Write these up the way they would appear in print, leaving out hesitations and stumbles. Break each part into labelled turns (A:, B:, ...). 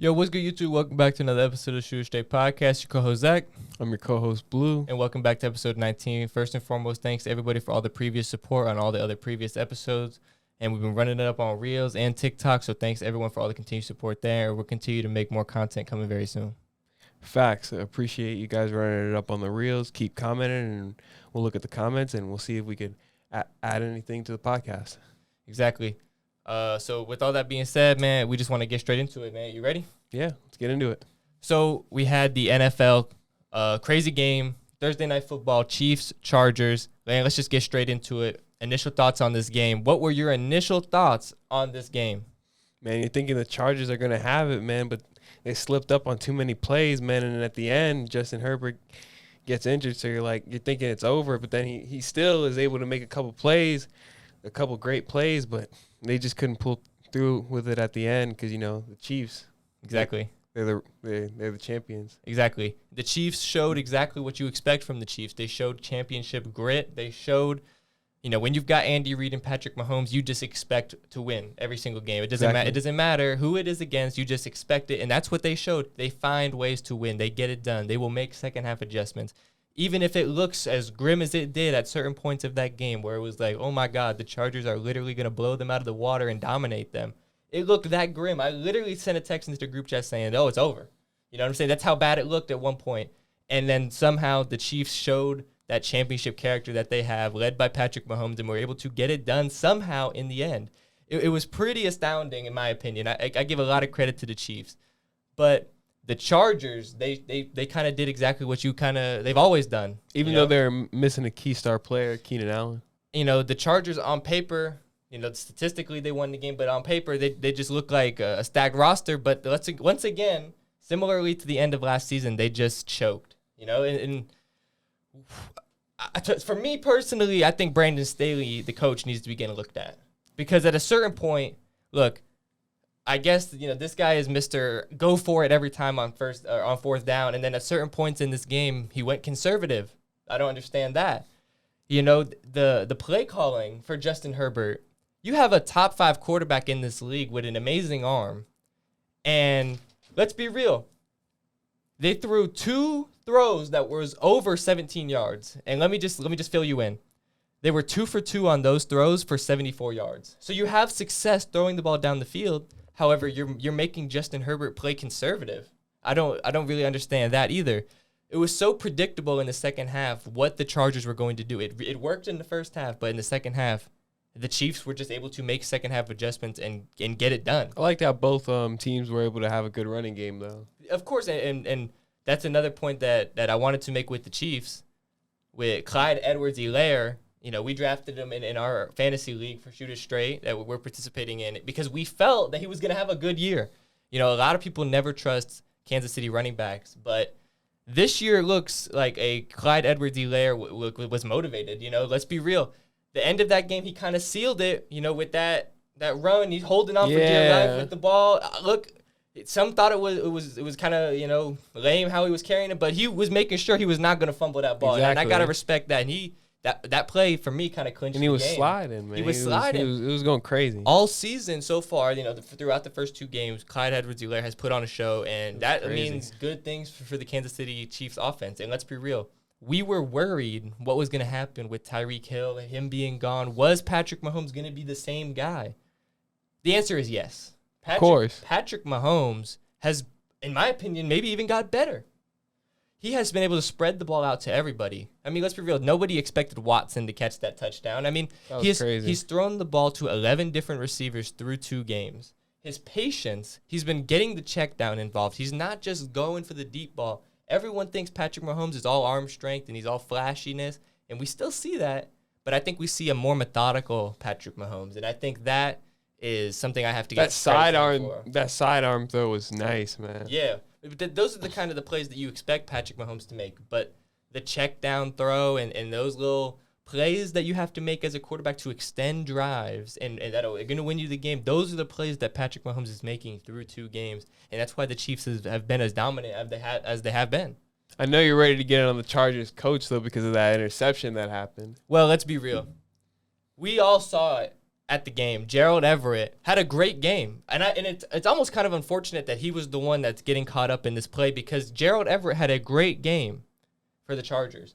A: Yo, what's good, YouTube? Welcome back to another episode of Straight Ep.19. Your co-host, Zach.
B: I'm your co-host, Blue.
A: And welcome back to episode 19. First and foremost, thanks to everybody for all the previous support on all the other previous episodes. And we've been running it up on Reels and TikTok, so thanks everyone for all the continued support there. We'll continue to make more content coming very soon.
B: Facts. I appreciate you guys running it up on the Reels. Keep commenting, and we'll look at the comments, and we'll see if we could add anything to the podcast.
A: Exactly. So with all that being said, man, we just want to get straight into it, man. You ready?
B: Yeah, let's get into it.
A: So we had the NFL crazy game, Thursday Night Football, Chiefs, Chargers. Man, let's just get straight into it. Initial thoughts on this game. What were your initial thoughts on this game?
B: Man, you're thinking the Chargers are going to have it, man, but they slipped up on too many plays, man, and at the end, Justin Herbert gets injured, so you're thinking it's over, but then he still is able to make a couple great plays, but they just couldn't pull through with it at the end because, the Chiefs.
A: Exactly.
B: They're the champions.
A: Exactly. The Chiefs showed exactly what you expect from the Chiefs. They showed championship grit. They showed, when you've got Andy Reid and Patrick Mahomes, you just expect to win every single game. It doesn't matter who it is against. You just expect it, and that's what they showed. They find ways to win. They get it done. They will make second half adjustments. Even if it looks as grim as it did at certain points of that game where it was like, oh, my God, the Chargers are literally going to blow them out of the water and dominate them. It looked that grim. I literally sent a text into the group chat saying, oh, it's over. You know what I'm saying? That's how bad it looked at one point. And then somehow the Chiefs showed that championship character that they have, led by Patrick Mahomes, and were able to get it done somehow in the end. It was pretty astounding, in my opinion. I give a lot of credit to the Chiefs. But the Chargers, they kind of did exactly what they've always done.
B: Even though they're missing a key star player, Keenan Allen.
A: The Chargers on paper, statistically they won the game, but on paper they just look like a stacked roster. But once again, similarly to the end of last season, they just choked. For me personally, I think Brandon Staley, the coach, needs to be getting looked at. Because at a certain point, look, I guess, this guy is Mr. Go for it every time on fourth down. And then at certain points in this game, he went conservative. I don't understand that. The play calling for Justin Herbert, you have a top 5 quarterback in this league with an amazing arm. And let's be real. They threw 2 throws that was over 17 yards. And let me just fill you in. They were 2 for 2 on those throws for 74 yards. So you have success throwing the ball down the field. However, you're making Justin Herbert play conservative. I don't really understand that either. It was so predictable in the second half what the Chargers were going to do. It worked in the first half, but in the second half, the Chiefs were just able to make second half adjustments and get it done.
B: I liked how both teams were able to have a good running game, though.
A: Of course, and that's another point that I wanted to make with the Chiefs. With Clyde Edwards-Helaire, we drafted him in our fantasy league for Shooters Straight that we're participating in because we felt that he was going to have a good year. A lot of people never trust Kansas City running backs, but this year looks like a Clyde Edwards-Helaire was motivated. Let's be real. The end of that game, he kind of sealed it, with that run. He's holding on for dear life with the ball. Look, some thought it was kind of, lame how he was carrying it, but he was making sure he was not going to fumble that ball. Exactly. And I got to respect that. And that play, for me, kind of clinched the game.
B: And he was sliding, man.
A: He was sliding.
B: It was going crazy.
A: All season so far, throughout the first 2 games, Clyde Edwards-Helaire has put on a show, and that means good things for the Kansas City Chiefs offense. And let's be real. We were worried what was going to happen with Tyreek Hill, him being gone. Was Patrick Mahomes going to be the same guy? The answer is yes.
B: Of course.
A: Patrick Mahomes has, in my opinion, maybe even got better. He has been able to spread the ball out to everybody. I mean, let's be real. Nobody expected Watson to catch that touchdown. I mean, he's thrown the ball to 11 different receivers through 2 games. His patience, he's been getting the check down involved. He's not just going for the deep ball. Everyone thinks Patrick Mahomes is all arm strength and he's all flashiness, and we still see that, but I think we see a more methodical Patrick Mahomes, and I think that is something I have to get
B: sidearm. That sidearm throw was nice, man.
A: Yeah. Those are the kind of the plays that you expect Patrick Mahomes to make. But the check down throw and those little plays that you have to make as a quarterback to extend drives and that are going to win you the game, those are the plays that Patrick Mahomes is making through 2 games. And that's why the Chiefs have been as dominant as they have been.
B: I know you're ready to get on the Chargers coach, though, because of that interception that happened.
A: Well, let's be real. We all saw it at the game. Gerald Everett had a great game. And it's almost kind of unfortunate that he was the one that's getting caught up in this play because Gerald Everett had a great game for the Chargers.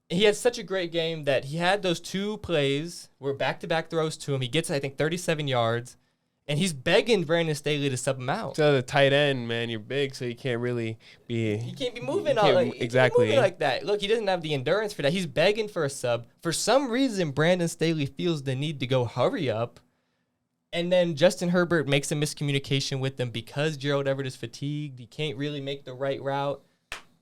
A: He had such a great game that he had those 2 plays where back-to-back throws to him. He gets, I think, 37 yards, and he's begging Brandon Staley to sub him out.
B: So the tight end, man, you're big, so you can't really be.
A: He can't be moving
B: exactly
A: moving like that. Look, he doesn't have the endurance for that. He's begging for a sub. For some reason, Brandon Staley feels the need to go hurry up, and then Justin Herbert makes a miscommunication with them because Gerald Everett is fatigued. He can't really make the right route.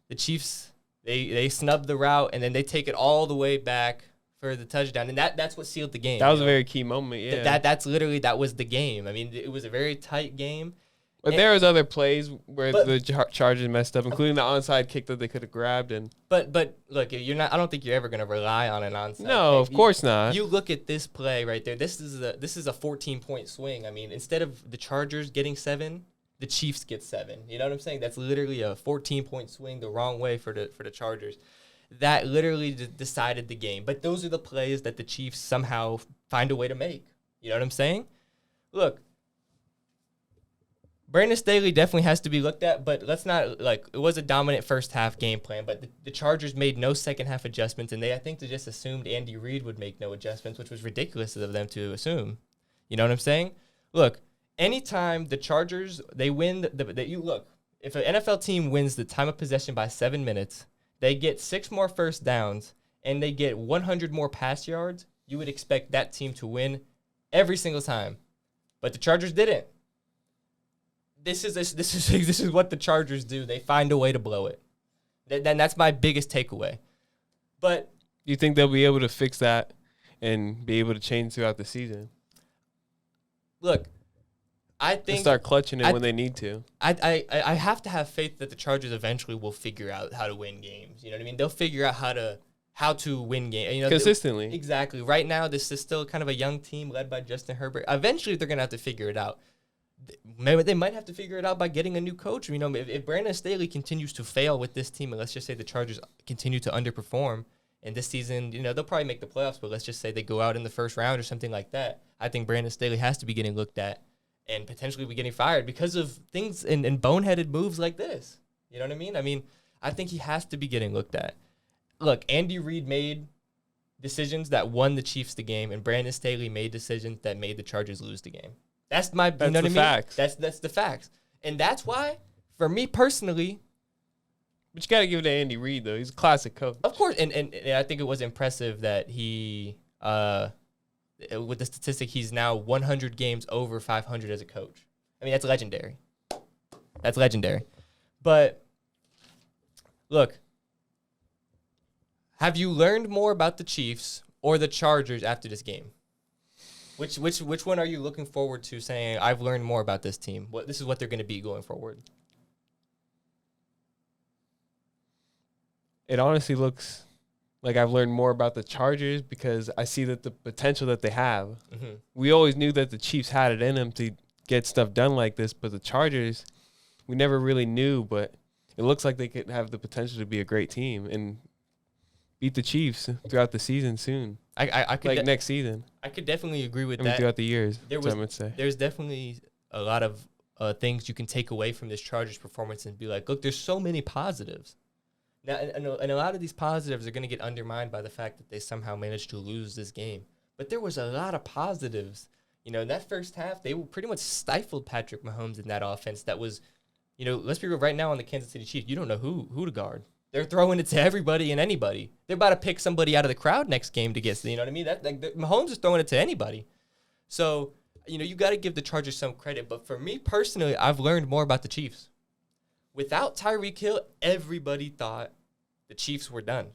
A: The Chiefs. They snub the route, and then they take it all the way back for the touchdown. And that's what sealed the game.
B: That was a very key moment, yeah.
A: That was the game. I mean, it was a very tight game.
B: But there was other plays where the Chargers messed up, including the onside kick that they could have grabbed. But
A: look, you're not. I don't think you're ever going to rely on an onside
B: no,
A: kick.
B: Of course not.
A: You look at this play right there. This is a 14-point swing. I mean, instead of the Chargers getting 7, the Chiefs get 7. You know what I'm saying? That's literally a 14-point swing the wrong way for the Chargers. That literally decided the game. But those are the plays that the Chiefs somehow find a way to make. You know what I'm saying? Look, Brandon Staley definitely has to be looked at, but let's not, it was a dominant first half game plan, but the Chargers made no second half adjustments, and I think they just assumed Andy Reid would make no adjustments, which was ridiculous of them to assume. You know what I'm saying? Look, anytime the Chargers, they win, if an NFL team wins the time of possession by 7 minutes, they get 6 more first downs, and they get 100 more pass yards, you would expect that team to win every single time. But the Chargers didn't. This is what the Chargers do. They find a way to blow it. Then that's my biggest takeaway. But
B: you think they'll be able to fix that and be able to change throughout the season?
A: Look, I think
B: they'll start clutching it when they need to.
A: I have to have faith that the Chargers eventually will figure out how to win games. You know what I mean? They'll figure out how to win games. You know,
B: consistently.
A: Exactly. Right now, this is still kind of a young team led by Justin Herbert. Eventually, they're gonna have to figure it out. Maybe they might have to figure it out by getting a new coach. You know, if Brandon Staley continues to fail with this team, and let's just say the Chargers continue to underperform, and this season, you know, they'll probably make the playoffs, but let's just say they go out in the first round or something like that. I think Brandon Staley has to be getting looked at and potentially be getting fired because of things and boneheaded moves like this. You know what I mean? I mean, I think he has to be getting looked at. Look, Andy Reid made decisions that won the Chiefs the game, and Brandon Staley made decisions that made the Chargers lose the game. That's you know what I mean?
B: Facts.
A: That's the facts. And that's why, for me personally.
B: But you got to give it to Andy Reid, though. He's a classic coach.
A: Of course. And I think it was impressive that he, with the statistic, he's now 100 games over 500 as a coach. I mean, that's legendary. That's legendary. But, look, have you learned more about the Chiefs or the Chargers after this game? Which one are you looking forward to saying, I've learned more about this team? This is what they're going to be going forward?
B: It honestly looks like I've learned more about the Chargers because I see that the potential that they have. Mm-hmm. We always knew that the Chiefs had it in them to get stuff done like this, but the Chargers, we never really knew, but it looks like they could have the potential to be a great team and beat the Chiefs throughout the season soon.
A: I could
B: next season.
A: I could definitely agree with that.
B: Throughout the years, I would say.
A: There's definitely a lot of things you can take away from this Chargers performance and be like, look, there's so many positives. Now, and a lot of these positives are going to get undermined by the fact that they somehow managed to lose this game. But there was a lot of positives. You know, in that first half, they pretty much stifled Patrick Mahomes in that offense. That was, you know, let's be real, right now on the Kansas City Chiefs, you don't know who to guard. They're throwing it to everybody and anybody. They're about to pick somebody out of the crowd next game to get, you know what I mean? Mahomes is throwing it to anybody. So, you know, you got to give the Chargers some credit. But for me personally, I've learned more about the Chiefs. Without Tyreek Hill, everybody thought the Chiefs were done.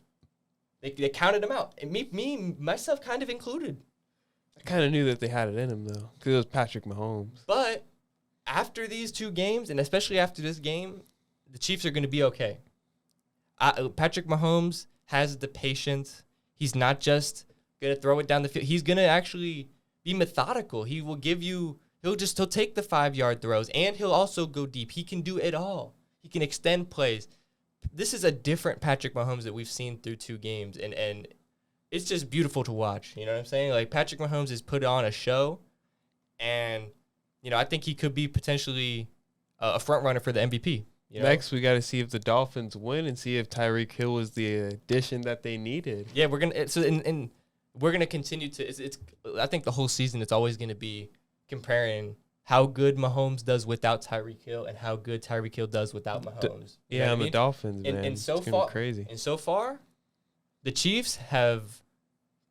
A: They counted them out. And myself kind of included.
B: I kind of knew that they had it in them, though, because it was Patrick Mahomes.
A: But after these 2 games, and especially after this game, the Chiefs are going to be okay. Patrick Mahomes has the patience. He's not just going to throw it down the field. He's going to actually be methodical. He will give you – he'll take the 5-yard throws, and he'll also go deep. He can do it all. He can extend plays. This is a different Patrick Mahomes that we've seen through 2 games, and it's just beautiful to watch. You know what I'm saying? Like, Patrick Mahomes has put on a show, and, I think he could be potentially a front runner for the MVP.
B: Next, we got to see if the Dolphins win and see if Tyreek Hill was the addition that they needed.
A: Yeah, we're gonna continue to. It's I think the whole season it's always gonna be comparing how good Mahomes does without Tyreek Hill and how good Tyreek Hill does without Mahomes.
B: I'm the Dolphins, man.
A: And so
B: it's
A: far,
B: crazy.
A: And so far, the Chiefs have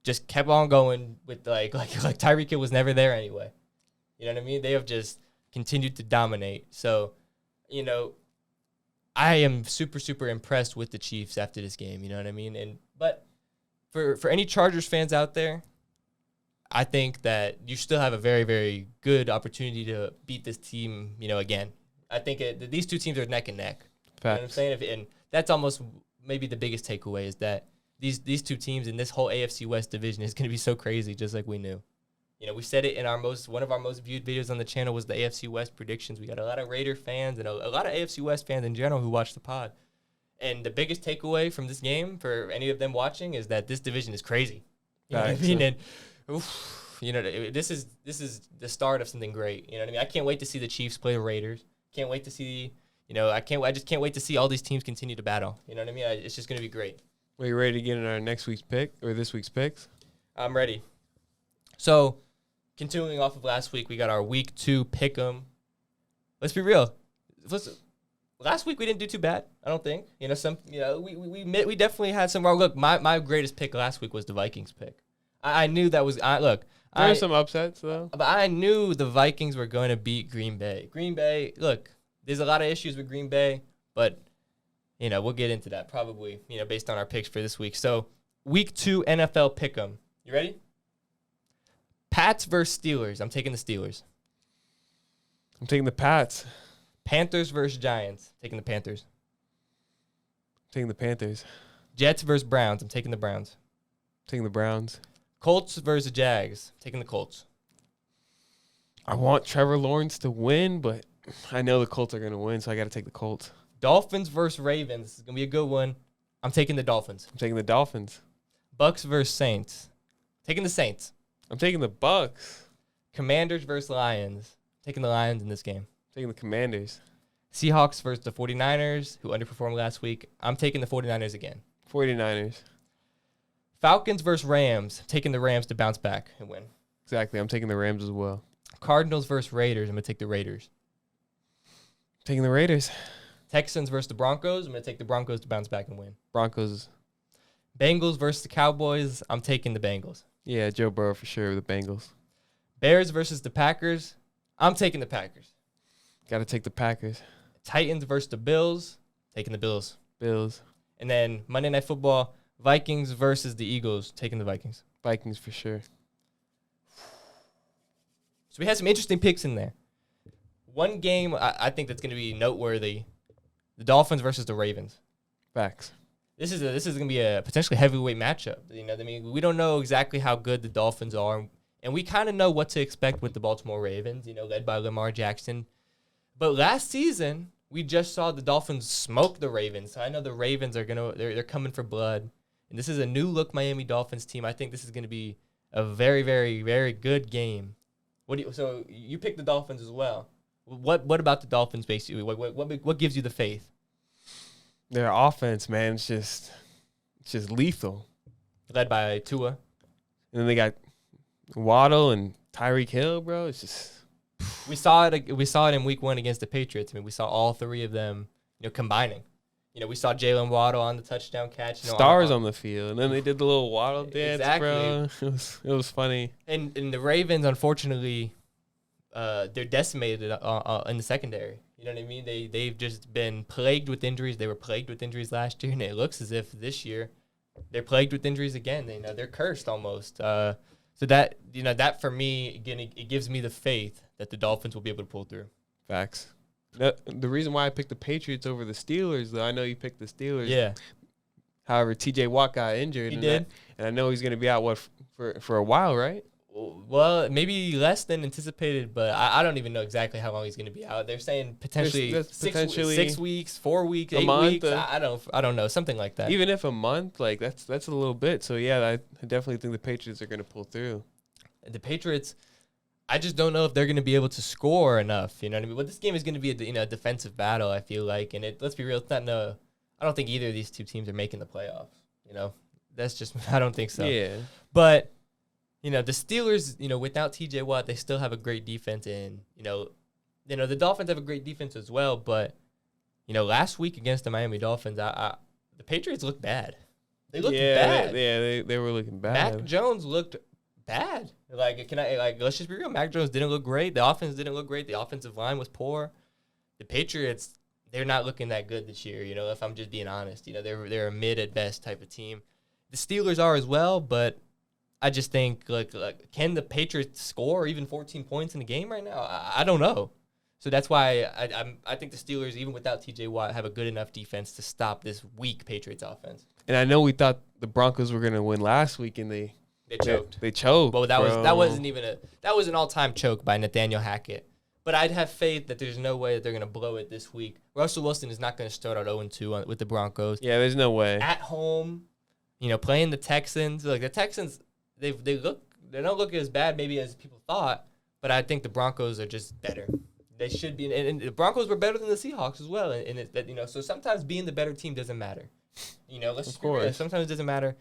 A: just kept on going with like Tyreek Hill was never there anyway. You know what I mean? They have just continued to dominate. So, I am super, super impressed with the Chiefs after this game. You know what I mean? But for any Chargers fans out there, I think that you still have a very, very good opportunity to beat this team, again. I think these two teams are neck and neck.
B: Facts.
A: You know what I'm saying? And that's almost maybe the biggest takeaway is that these two teams in this whole AFC West division is going to be so crazy, just like we knew. We said it in one of our most viewed videos on the channel was the AFC West predictions. We got a lot of Raider fans and a lot of AFC West fans in general who watch the pod. And the biggest takeaway from this game for any of them watching is that this division is crazy. You know what I mean? And this is the start of something great. You know what I mean? I can't wait to see the Chiefs play the Raiders. Can't wait to see, I just can't wait to see all these teams continue to battle. You know what I mean? It's just going to be great.
B: Are you ready to get in our next week's pick or this week's picks?
A: I'm ready. So, continuing off of last week, we got our week 2 pick'em. Let's be real. Last week we didn't do too bad. I don't think. We definitely had some wrong. Look, my greatest pick last week was the Vikings pick. I knew that was. There
B: were some upsets though.
A: But I knew the Vikings were going to beat Green Bay. Green Bay. Look, there's a lot of issues with Green Bay, but we'll get into that probably. Based on our picks for this week. So, week 2 NFL pick'em. You ready? Pats versus Steelers. I'm taking the Steelers.
B: I'm taking the Pats.
A: Panthers versus Giants. Taking the Panthers.
B: I'm taking the Panthers.
A: Jets versus Browns. I'm taking the Browns.
B: I'm taking the Browns.
A: Colts versus Jags. Taking the Colts.
B: I want Trevor Lawrence to win, but I know the Colts are going to win, so I got to take the Colts.
A: Dolphins versus Ravens. This is going to be a good one. I'm taking the Dolphins.
B: I'm taking the Dolphins.
A: Bucks versus Saints. Taking the Saints.
B: I'm taking the Bucks.
A: Commanders versus Lions. Taking the Lions in this game.
B: I'm taking the Commanders.
A: Seahawks versus the 49ers, who underperformed last week. I'm taking the 49ers again.
B: 49ers.
A: Falcons versus Rams. Taking the Rams to bounce back and win.
B: Exactly. I'm taking the Rams as well.
A: Cardinals versus Raiders. I'm going to take the Raiders.
B: I'm taking the Raiders.
A: Texans versus the Broncos. I'm going to take the Broncos to bounce back and win.
B: Broncos.
A: Bengals versus the Cowboys. I'm taking the Bengals.
B: Yeah, Joe Burrow for sure with the Bengals.
A: Bears versus the Packers. I'm taking the Packers.
B: Got to take the Packers.
A: Titans versus the Bills. Taking the Bills.
B: Bills.
A: And then Monday Night Football, Vikings versus the Eagles. Taking the Vikings.
B: Vikings for sure.
A: So we had some interesting picks in there. One game I think that's going to be noteworthy, the Dolphins versus the Ravens.
B: Facts.
A: This is going to be a potentially heavyweight matchup. We don't know exactly how good the Dolphins are, and we kind of know what to expect with the Baltimore Ravens, led by Lamar Jackson. But last season, we just saw the Dolphins smoke the Ravens. So I know the Ravens are they're coming for blood, and this is a new look Miami Dolphins team. I think this is going to be a very, very, very good game. So you picked the Dolphins as well. What about the Dolphins basically? What gives you the faith?
B: Their offense, man, it's just lethal.
A: Led by Tua.
B: And then they got Waddle and Tyreek Hill, bro. It's just
A: we saw it in week 1 against the Patriots. We saw all three of them, combining. We saw Jalen Waddle on the touchdown catch.
B: Stars on the field, and then they did the little Waddle dance,
A: exactly.
B: Bro. It was funny.
A: And the Ravens, unfortunately, they're decimated in the secondary. You know what I mean? They've just been plagued with injuries. They were plagued with injuries last year, and it looks as if this year they're plagued with injuries again. They're cursed almost. So that for me, again, it gives me the faith that the Dolphins will be able to pull through.
B: Facts. The reason why I picked the Patriots over the Steelers, though, I know you picked the Steelers.
A: Yeah.
B: However, T.J. Watt got injured.
A: He did.
B: And I know he's going to be out for a while, right?
A: Well, maybe less than anticipated, but I don't even know exactly how long he's going to be out. They're saying potentially
B: That's
A: 6 weeks, 4 weeks,
B: a
A: 8
B: month,
A: weeks. I don't know, something like that.
B: Even if a month, like that's a little bit. So yeah, I definitely think the Patriots are going to pull through.
A: The Patriots, I just don't know if they're going to be able to score enough. You know what I mean? But this game is going to be a defensive battle, I feel like. And let's be real, it's not I don't think either of these two teams are making the playoffs. You know, that's just I don't think so.
B: Yeah.
A: But the Steelers, without TJ Watt, they still have a great defense, and the Dolphins have a great defense as well. But last week against the Miami Dolphins, the Patriots looked bad. They looked bad.
B: They were looking bad.
A: Mac Jones looked bad. Let's just be real. Mac Jones didn't look great. The offense didn't look great. The offensive line was poor. The Patriots, they're not looking that good this year. If I'm just being honest, they're a mid at best type of team. The Steelers are as well, but I just think like can the Patriots score even 14 points in the game right now? I don't know. So that's why I think the Steelers, even without TJ Watt, have a good enough defense to stop this weak Patriots offense.
B: And I know we thought the Broncos were gonna win last week, and they
A: choked.
B: They choked.
A: Well, that was an all-time choke by Nathaniel Hackett. But I'd have faith that there's no way that they're gonna blow it this week. Russell Wilson is not gonna start out 0-2 with the Broncos.
B: Yeah, there's no way.
A: At home, playing the Texans. Like the Texans, they don't look as bad maybe as people thought, but I think the Broncos are just better. They should be, and the Broncos were better than the Seahawks as well. And so sometimes being the better team doesn't matter. Of course, sometimes it doesn't matter,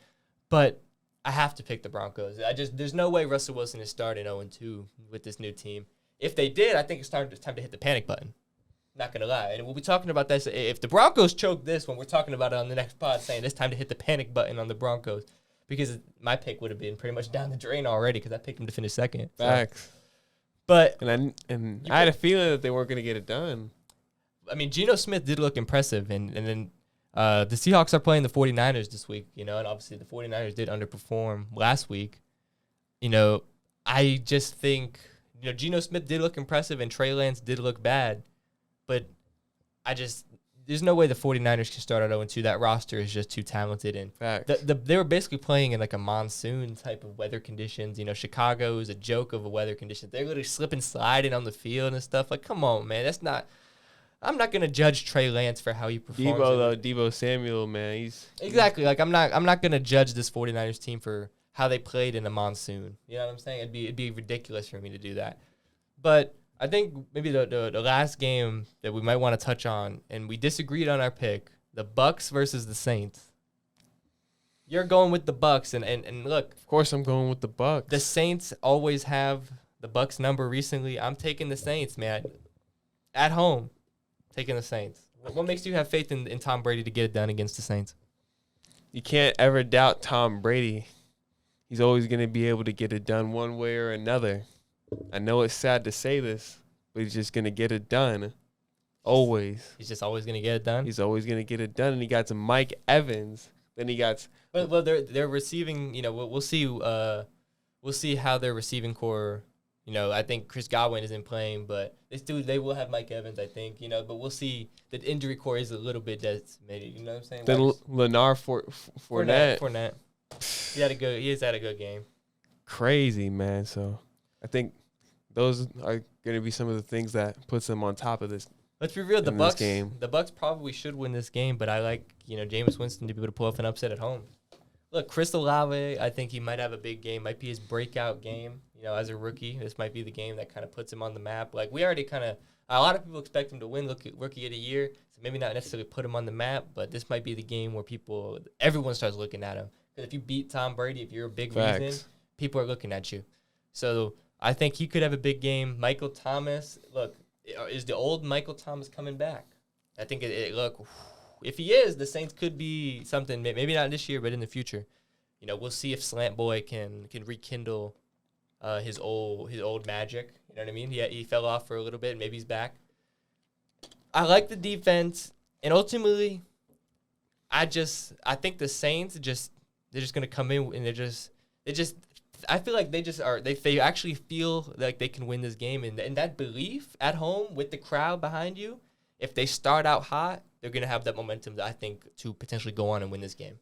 A: but I have to pick the Broncos. There's no way Russell Wilson is starting 0-2 with this new team. If they did, I think it's time to hit the panic button. Not gonna lie, and we'll be talking about this. If the Broncos choke this one, we're talking about it on the next pod, saying it's time to hit the panic button on the Broncos, because my pick would have been pretty much down the drain already because I picked them to finish second.
B: Facts.
A: But
B: I had a feeling that they weren't gonna get it done.
A: I mean, Geno Smith did look impressive, and then the Seahawks are playing the 49ers this week, and obviously the 49ers did underperform last week. I just think, Geno Smith did look impressive and Trey Lance did look bad, but there's no way the 49ers can start at 0-2. That roster is just too talented, and they were basically playing in like a monsoon type of weather conditions. Chicago is a joke of a weather condition. They're literally slipping, sliding on the field and stuff. Like, come on, man, I'm not gonna judge Trey Lance for how he performs.
B: Deebo Samuel, man, he's
A: exactly like I'm not gonna judge this 49ers team for how they played in a monsoon. You know what I'm saying? It'd be ridiculous for me to do that. But I think maybe the last game that we might want to touch on, and we disagreed on our pick, the Bucks versus the Saints. You're going with the Bucks, and look.
B: Of course, I'm going with the Bucks.
A: The Saints always have the Bucks number recently. I'm taking the Saints, man. At home. Taking the Saints. What makes you have faith in Tom Brady to get it done against the Saints?
B: You can't ever doubt Tom Brady. He's always going to be able to get it done one way or another. I know it's sad to say this, but he's just going to get it done. Always.
A: He's just always going to get it done?
B: He's always going to get it done. And he got some Mike Evans. Then he got...
A: Well, they're receiving, we'll see how their receiving core... I think Chris Godwin isn't playing, but they will have Mike Evans, I think, but we'll see. The injury core is a little bit decimated, you know what I'm saying?
B: Then Leonard Fournette.
A: He has had a good game.
B: Crazy, man. So I think those are going to be some of the things that puts them on top of this.
A: Let's be real, the Bucks probably should win this game, but I like, Jameis Winston to be able to pull off an upset at home. Look, Chris Olave, I think he might have a big game. Might be his breakout game. As a rookie, this might be the game that kind of puts him on the map. Like, we already a lot of people expect him to win Rookie of the Year, so maybe not necessarily put him on the map, but this might be the game where everyone starts looking at him. Because if you beat Tom Brady, if you're a big reason, people are looking at you. So I think he could have a big game. Michael Thomas, look, is the old Michael Thomas coming back? I think look, if he is, the Saints could be something, maybe not this year, but in the future. We'll see if Slant Boy can rekindle his old magic. You know what I mean? He fell off for a little bit. Maybe he's back. I like the defense, and ultimately, I think the Saints they're just gonna come in and I feel like they actually feel like they can win this game, and that belief at home with the crowd behind you, if they start out hot, they're gonna have that momentum that I think to potentially go on and win this game.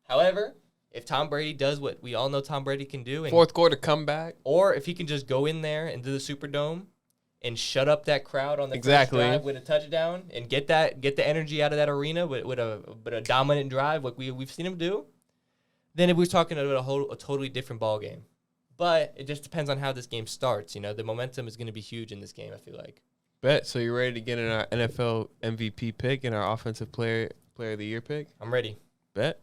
A: However, if Tom Brady does what we all know Tom Brady can do, and,
B: Fourth quarter comeback.
A: or if he can just go in there into the Superdome and shut up that crowd on the
B: Exactly.
A: first drive with a touchdown and get the energy out of that arena with a dominant drive like we've seen him do, then we're talking about a totally different ball game. But it just depends on how this game starts. The momentum is going to be huge in this game, I feel like.
B: Bet. So you're ready to get in our NFL MVP pick and our offensive player of the year pick?
A: I'm ready.
B: Bet.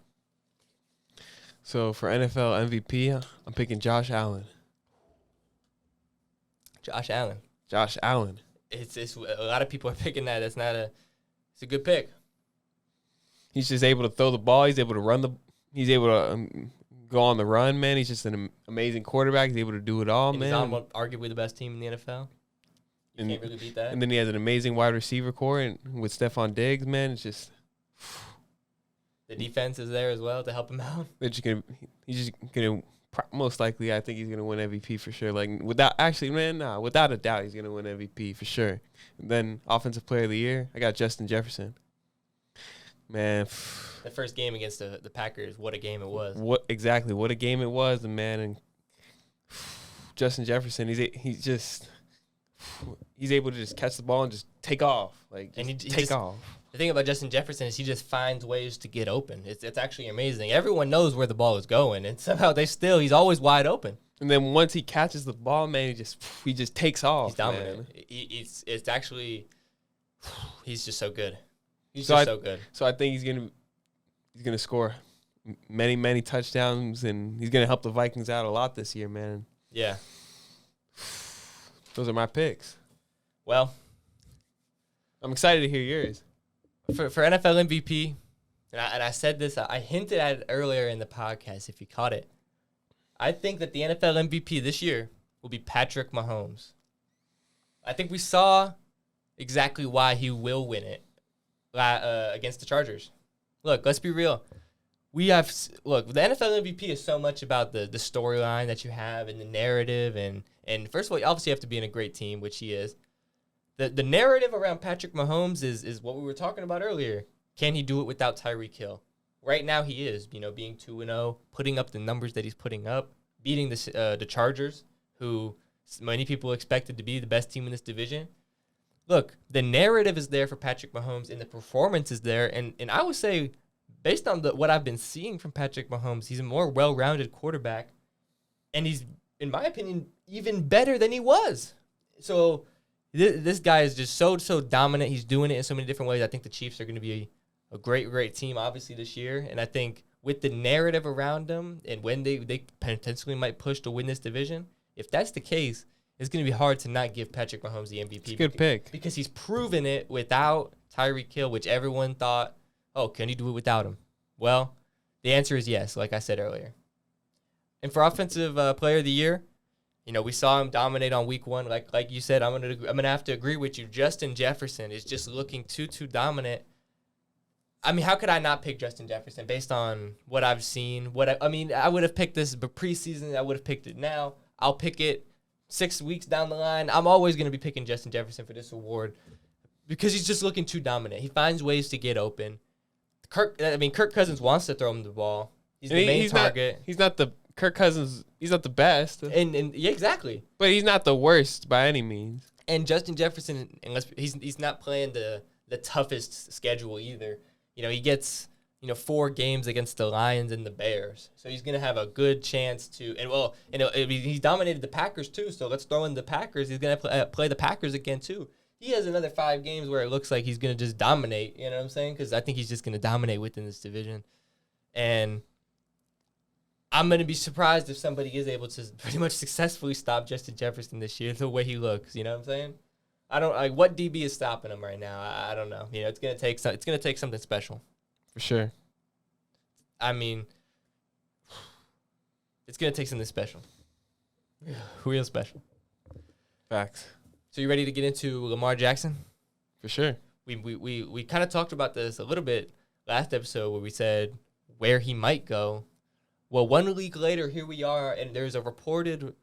B: So for NFL MVP, I'm picking Josh Allen.
A: Josh Allen.
B: Josh Allen.
A: It's a lot of people are picking that. It's a good pick.
B: He's just able to throw the ball. He's able to he's able to go on the run, man. He's just an amazing quarterback. He's able to do it all,
A: And
B: man.
A: he's on arguably the best team in the NFL. You can't really beat that.
B: And then he has an amazing wide receiver core and with Stephon Diggs, man. It's just
A: the defense is there as well to help him out.
B: he's just gonna most likely. I think he's gonna win MVP for sure. Like without a doubt, he's gonna win MVP for sure. And then offensive player of the year, I got Justin Jefferson. Man,
A: the first game against the Packers, what a game it was.
B: What a game it was, man. And Justin Jefferson, he's able to just catch the ball and just take off, take off.
A: The thing about Justin Jefferson is he just finds ways to get open. It's actually amazing. Everyone knows where the ball is going, and somehow he's always wide open.
B: And then once he catches the ball, man, he just takes off.
A: He's dominant.
B: Man.
A: He's just so good. So good.
B: So I think he's gonna score many touchdowns, and he's gonna help the Vikings out a lot this year, man.
A: Yeah.
B: Those are my picks.
A: Well,
B: I'm excited to hear yours.
A: For NFL MVP, and I said this, I hinted at it earlier in the podcast, if you caught it. I think that the NFL MVP this year will be Patrick Mahomes. I think we saw exactly why he will win it against the Chargers. Look, let's be real. The NFL MVP is so much about the storyline that you have and the narrative. And first of all, you obviously have to be in a great team, which he is. The narrative around Patrick Mahomes is what we were talking about earlier. Can he do it without Tyreek Hill? Right now he is, being 2-0, putting up the numbers that he's putting up, beating the Chargers, who many people expected to be the best team in this division. Look, the narrative is there for Patrick Mahomes, and the performance is there. And I would say, based on what I've been seeing from Patrick Mahomes, he's a more well-rounded quarterback, and he's, in my opinion, even better than he was. So this guy is just so dominant. He's doing it in so many different ways. I think the Chiefs are going to be a great team, obviously, this year. And I think with the narrative around them and when they potentially might push to win this division, if that's the case, it's going to be hard to not give Patrick Mahomes the MVP.
B: It's a good pick.
A: Because he's proven it without Tyreek Hill, which everyone thought, oh, can he do it without him? Well, the answer is yes, like I said earlier. And for offensive player of the year, we saw him dominate on week 1. Like you said, I'm gonna have to agree with you. Justin Jefferson is just looking too dominant. I mean, how could I not pick Justin Jefferson based on what I've seen? I would have picked this preseason. I would have picked it now. I'll pick it 6 weeks down the line. I'm always going to be picking Justin Jefferson for this award because he's just looking too dominant. He finds ways to get open. Kirk Cousins wants to throw him the ball. He's the main target.
B: Kirk Cousins, he's not the best.
A: And yeah, exactly.
B: But he's not the worst by any means.
A: And Justin Jefferson, he's not playing the toughest schedule either. He gets 4 games against the Lions and the Bears, so he's gonna have a good chance to. He's dominated the Packers too. So let's throw in the Packers. He's gonna play the Packers again too. He has another 5 games where it looks like he's gonna just dominate. You know what I'm saying? Because I think he's just gonna dominate within this division, and I'm going to be surprised if somebody is able to pretty much successfully stop Justin Jefferson this year the way he looks. You know what I'm saying? I don't what DB is stopping him right now. I don't know. It's going to take something special.
B: For sure.
A: I mean, it's going to take something special. Real special.
B: Facts.
A: So you ready to get into Lamar Jackson?
B: For sure.
A: We kind of talked about this a little bit last episode where we said where he might go. Well, 1 week later, here we are, and there's a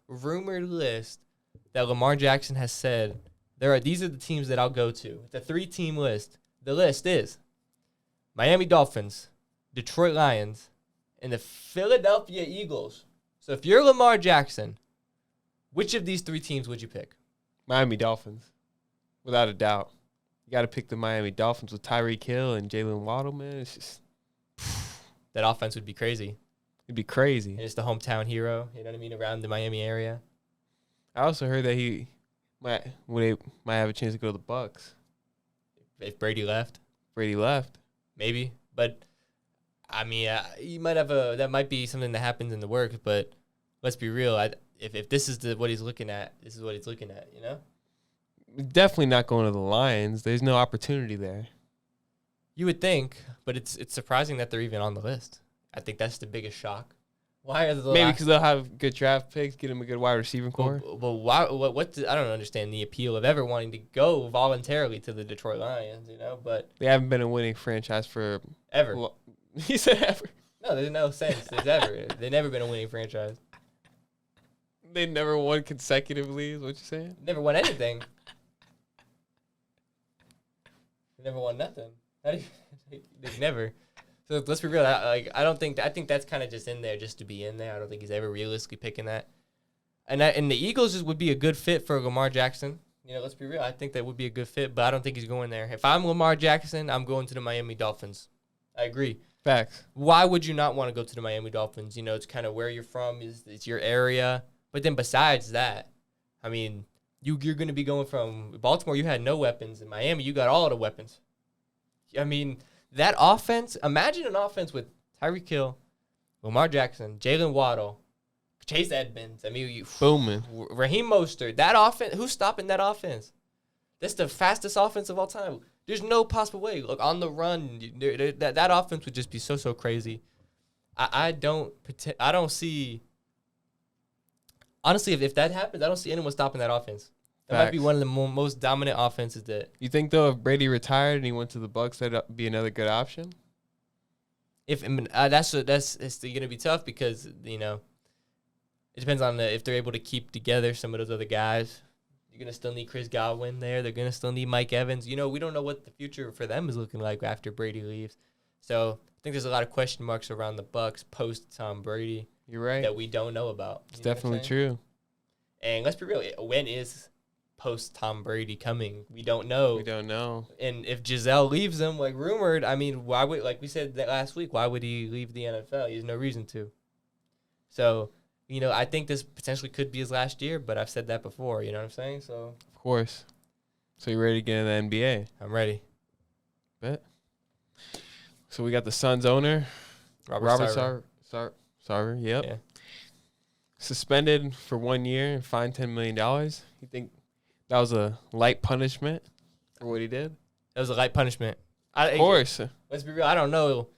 A: rumored list that Lamar Jackson has said, these are the teams that I'll go to. It's a 3-team list. The list is Miami Dolphins, Detroit Lions, and the Philadelphia Eagles. So if you're Lamar Jackson, which of these 3 teams would you pick?
B: Miami Dolphins, without a doubt. You got to pick the Miami Dolphins with Tyreek Hill and Jalen Waddle, man. It's just
A: that offense would be crazy.
B: It'd be crazy.
A: And it's the hometown hero, you know what I mean, around the Miami area.
B: I also heard that he might have a chance to go to the Bucks.
A: If Brady left.
B: Brady left.
A: Maybe. But, I mean, you might have that might be something that happens in the works, but let's be real. If this is what he's looking at, this is what he's looking at, you know?
B: Definitely not going to the Lions. There's no opportunity there.
A: You would think, but it's surprising that they're even on the list. I think that's the biggest shock. Why are the
B: maybe because they'll have good draft picks, get him a good wide receiving core.
A: But why? I don't understand the appeal of ever wanting to go voluntarily to the Detroit Lions, you know. But
B: they haven't been a winning franchise for
A: ever.
B: He said ever.
A: No, there's no sense. There's ever. They've never been a winning franchise.
B: They never won consecutively. Is what you're saying?
A: Never won anything. They never won nothing. They've never. So let's be real. I think that's kind of just in there just to be in there. I don't think he's ever realistically picking that. And the Eagles would be a good fit for Lamar Jackson. You know, let's be real. I think that would be a good fit, but I don't think he's going there. If I'm Lamar Jackson, I'm going to the Miami Dolphins. I agree.
B: Facts.
A: Why would you not want to go to the Miami Dolphins? You know, it's kind of where you're from. It's your area. But then besides that, I mean, you're going to be going from Baltimore. You had no weapons. In Miami, you got all the weapons. I mean, that offense, imagine an offense with Tyreek Hill, Lamar Jackson, Jalen Waddle, Chase Edmonds. I mean,
B: booming.
A: Raheem Mostert. That offense, who's stopping that offense? That's the fastest offense of all time. There's no possible way. Look, on the run, that offense would just be so crazy. I don't see. Honestly, if that happens, I don't see anyone stopping that offense. That might be one of the most dominant offenses that.
B: You think though, if Brady retired and he went to the Bucks, that'd be another good option?
A: It's going to be tough because you know it depends on if they're able to keep together some of those other guys. You're gonna still need Chris Godwin there. They're gonna still need Mike Evans. You know, we don't know what the future for them is looking like after Brady leaves. So I think there's a lot of question marks around the Bucks post Tom Brady.
B: You're right.
A: That we don't know about.
B: It's definitely true.
A: And let's be real. When is post Tom Brady coming? We don't know.
B: We don't know.
A: And if Giselle leaves him, like rumored, I mean, why would, like we said that last week, why would he leave the NFL? He has no reason to. So, you know, I think this potentially could be his last year, but I've said that before. You know what I'm saying? So.
B: Of course. So you ready to get in the NBA?
A: I'm ready.
B: Bet. So we got the Suns owner, Robert Sarver. Yep. Yeah. Suspended for 1 year and fined $10 million. You think that was a light punishment for what he did?
A: That was a light punishment.
B: Of course.
A: Let's be real. I don't know.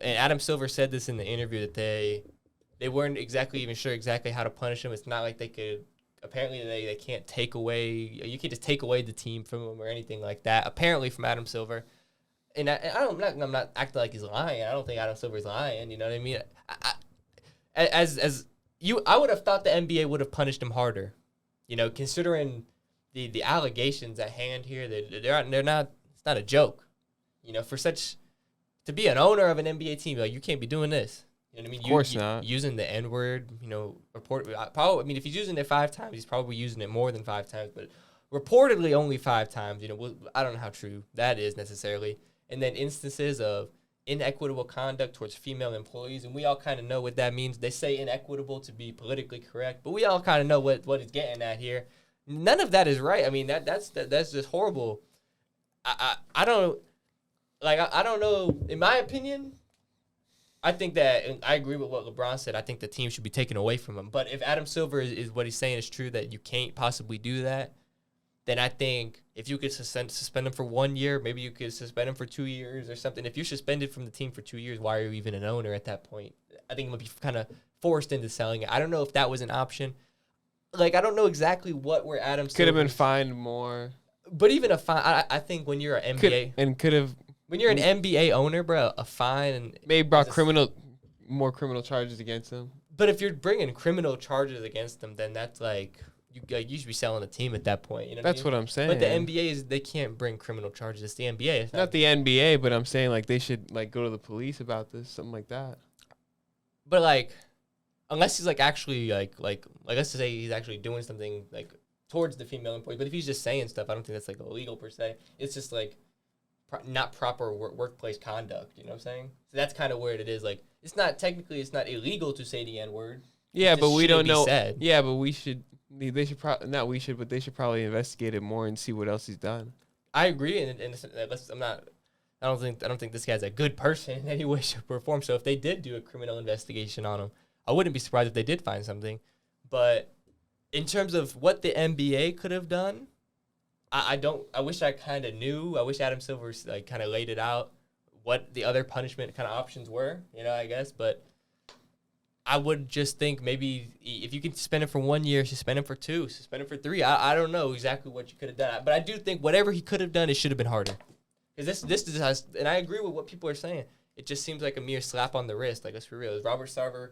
A: And Adam Silver said this in the interview that they weren't even sure exactly how to punish him. It's not like they could. Apparently, they can't take away. You can't just take away the team from him or anything like that. Apparently, from Adam Silver. And I'm not acting like he's lying. I don't think Adam Silver's lying. You know what I mean? I would have thought the NBA would have punished him harder. You know, considering the allegations at hand here, they're not. It's not a joke. You know, to be an owner of an NBA team, like you can't be doing this. You know what I mean?
B: Of course not.
A: Using the N-word, you know, I mean, if he's using it 5 times, he's probably using it more than 5 times, but reportedly only 5 times. You know, I don't know how true that is necessarily. And then instances of inequitable conduct towards female employees, and we all kind of know what that means. They say inequitable to be politically correct, but we all kind of know what it's getting at here. None of that is right. I mean, that's just horrible. I don't know. In my opinion, I think that, and I agree with what LeBron said. I think the team should be taken away from him. But if Adam Silver is what he's saying is true, that you can't possibly do that, then I think if you could suspend him for 1 year, maybe you could suspend him for 2 years or something. If you're suspended from the team for 2 years, why are you even an owner at that point? I think it would be kind of forced into selling it. I don't know if that was an option. Like, I don't know exactly where Adam Silver
B: could have been fined more.
A: But even a fine, I think when you're an NBA when you're an NBA owner, bro, a fine and
B: maybe brought more criminal charges against him.
A: But if you're bringing criminal charges against them, then that's like you should be selling the team at that point. You know
B: that's what I'm saying.
A: But the NBA they can't bring criminal charges. It's the NBA. It's
B: not the NBA, but I'm saying like they should like go to the police about this, something like that.
A: But like, unless he's like actually like let's say he's actually doing something like towards the female employee. But if he's just saying stuff, I don't think that's like illegal per se. It's just like not proper workplace conduct. You know what I'm saying? So that's kind of where it is. Like, it's not illegal to say the N word.
B: Yeah, but we don't know.
A: Said.
B: Yeah, but we should. They should probably not. We should, but they should probably investigate it more and see what else he's done.
A: I agree, and I'm not. I don't think this guy's a good person in any way, shape, or form. So if they did do a criminal investigation on him, I wouldn't be surprised if they did find something. But in terms of what the NBA could have done, I wish I kind of knew. I wish Adam Silver like kind of laid it out what the other punishment kind of options were. I guess, but I would just think maybe if you can suspend him for 1 year, suspend him for 2, suspend him for 3. I don't know exactly what you could have done, but I do think whatever he could have done, it should have been harder. Because this is, and I agree with what people are saying. It just seems like a mere slap on the wrist. Like, let's be real. Is Robert Sarver,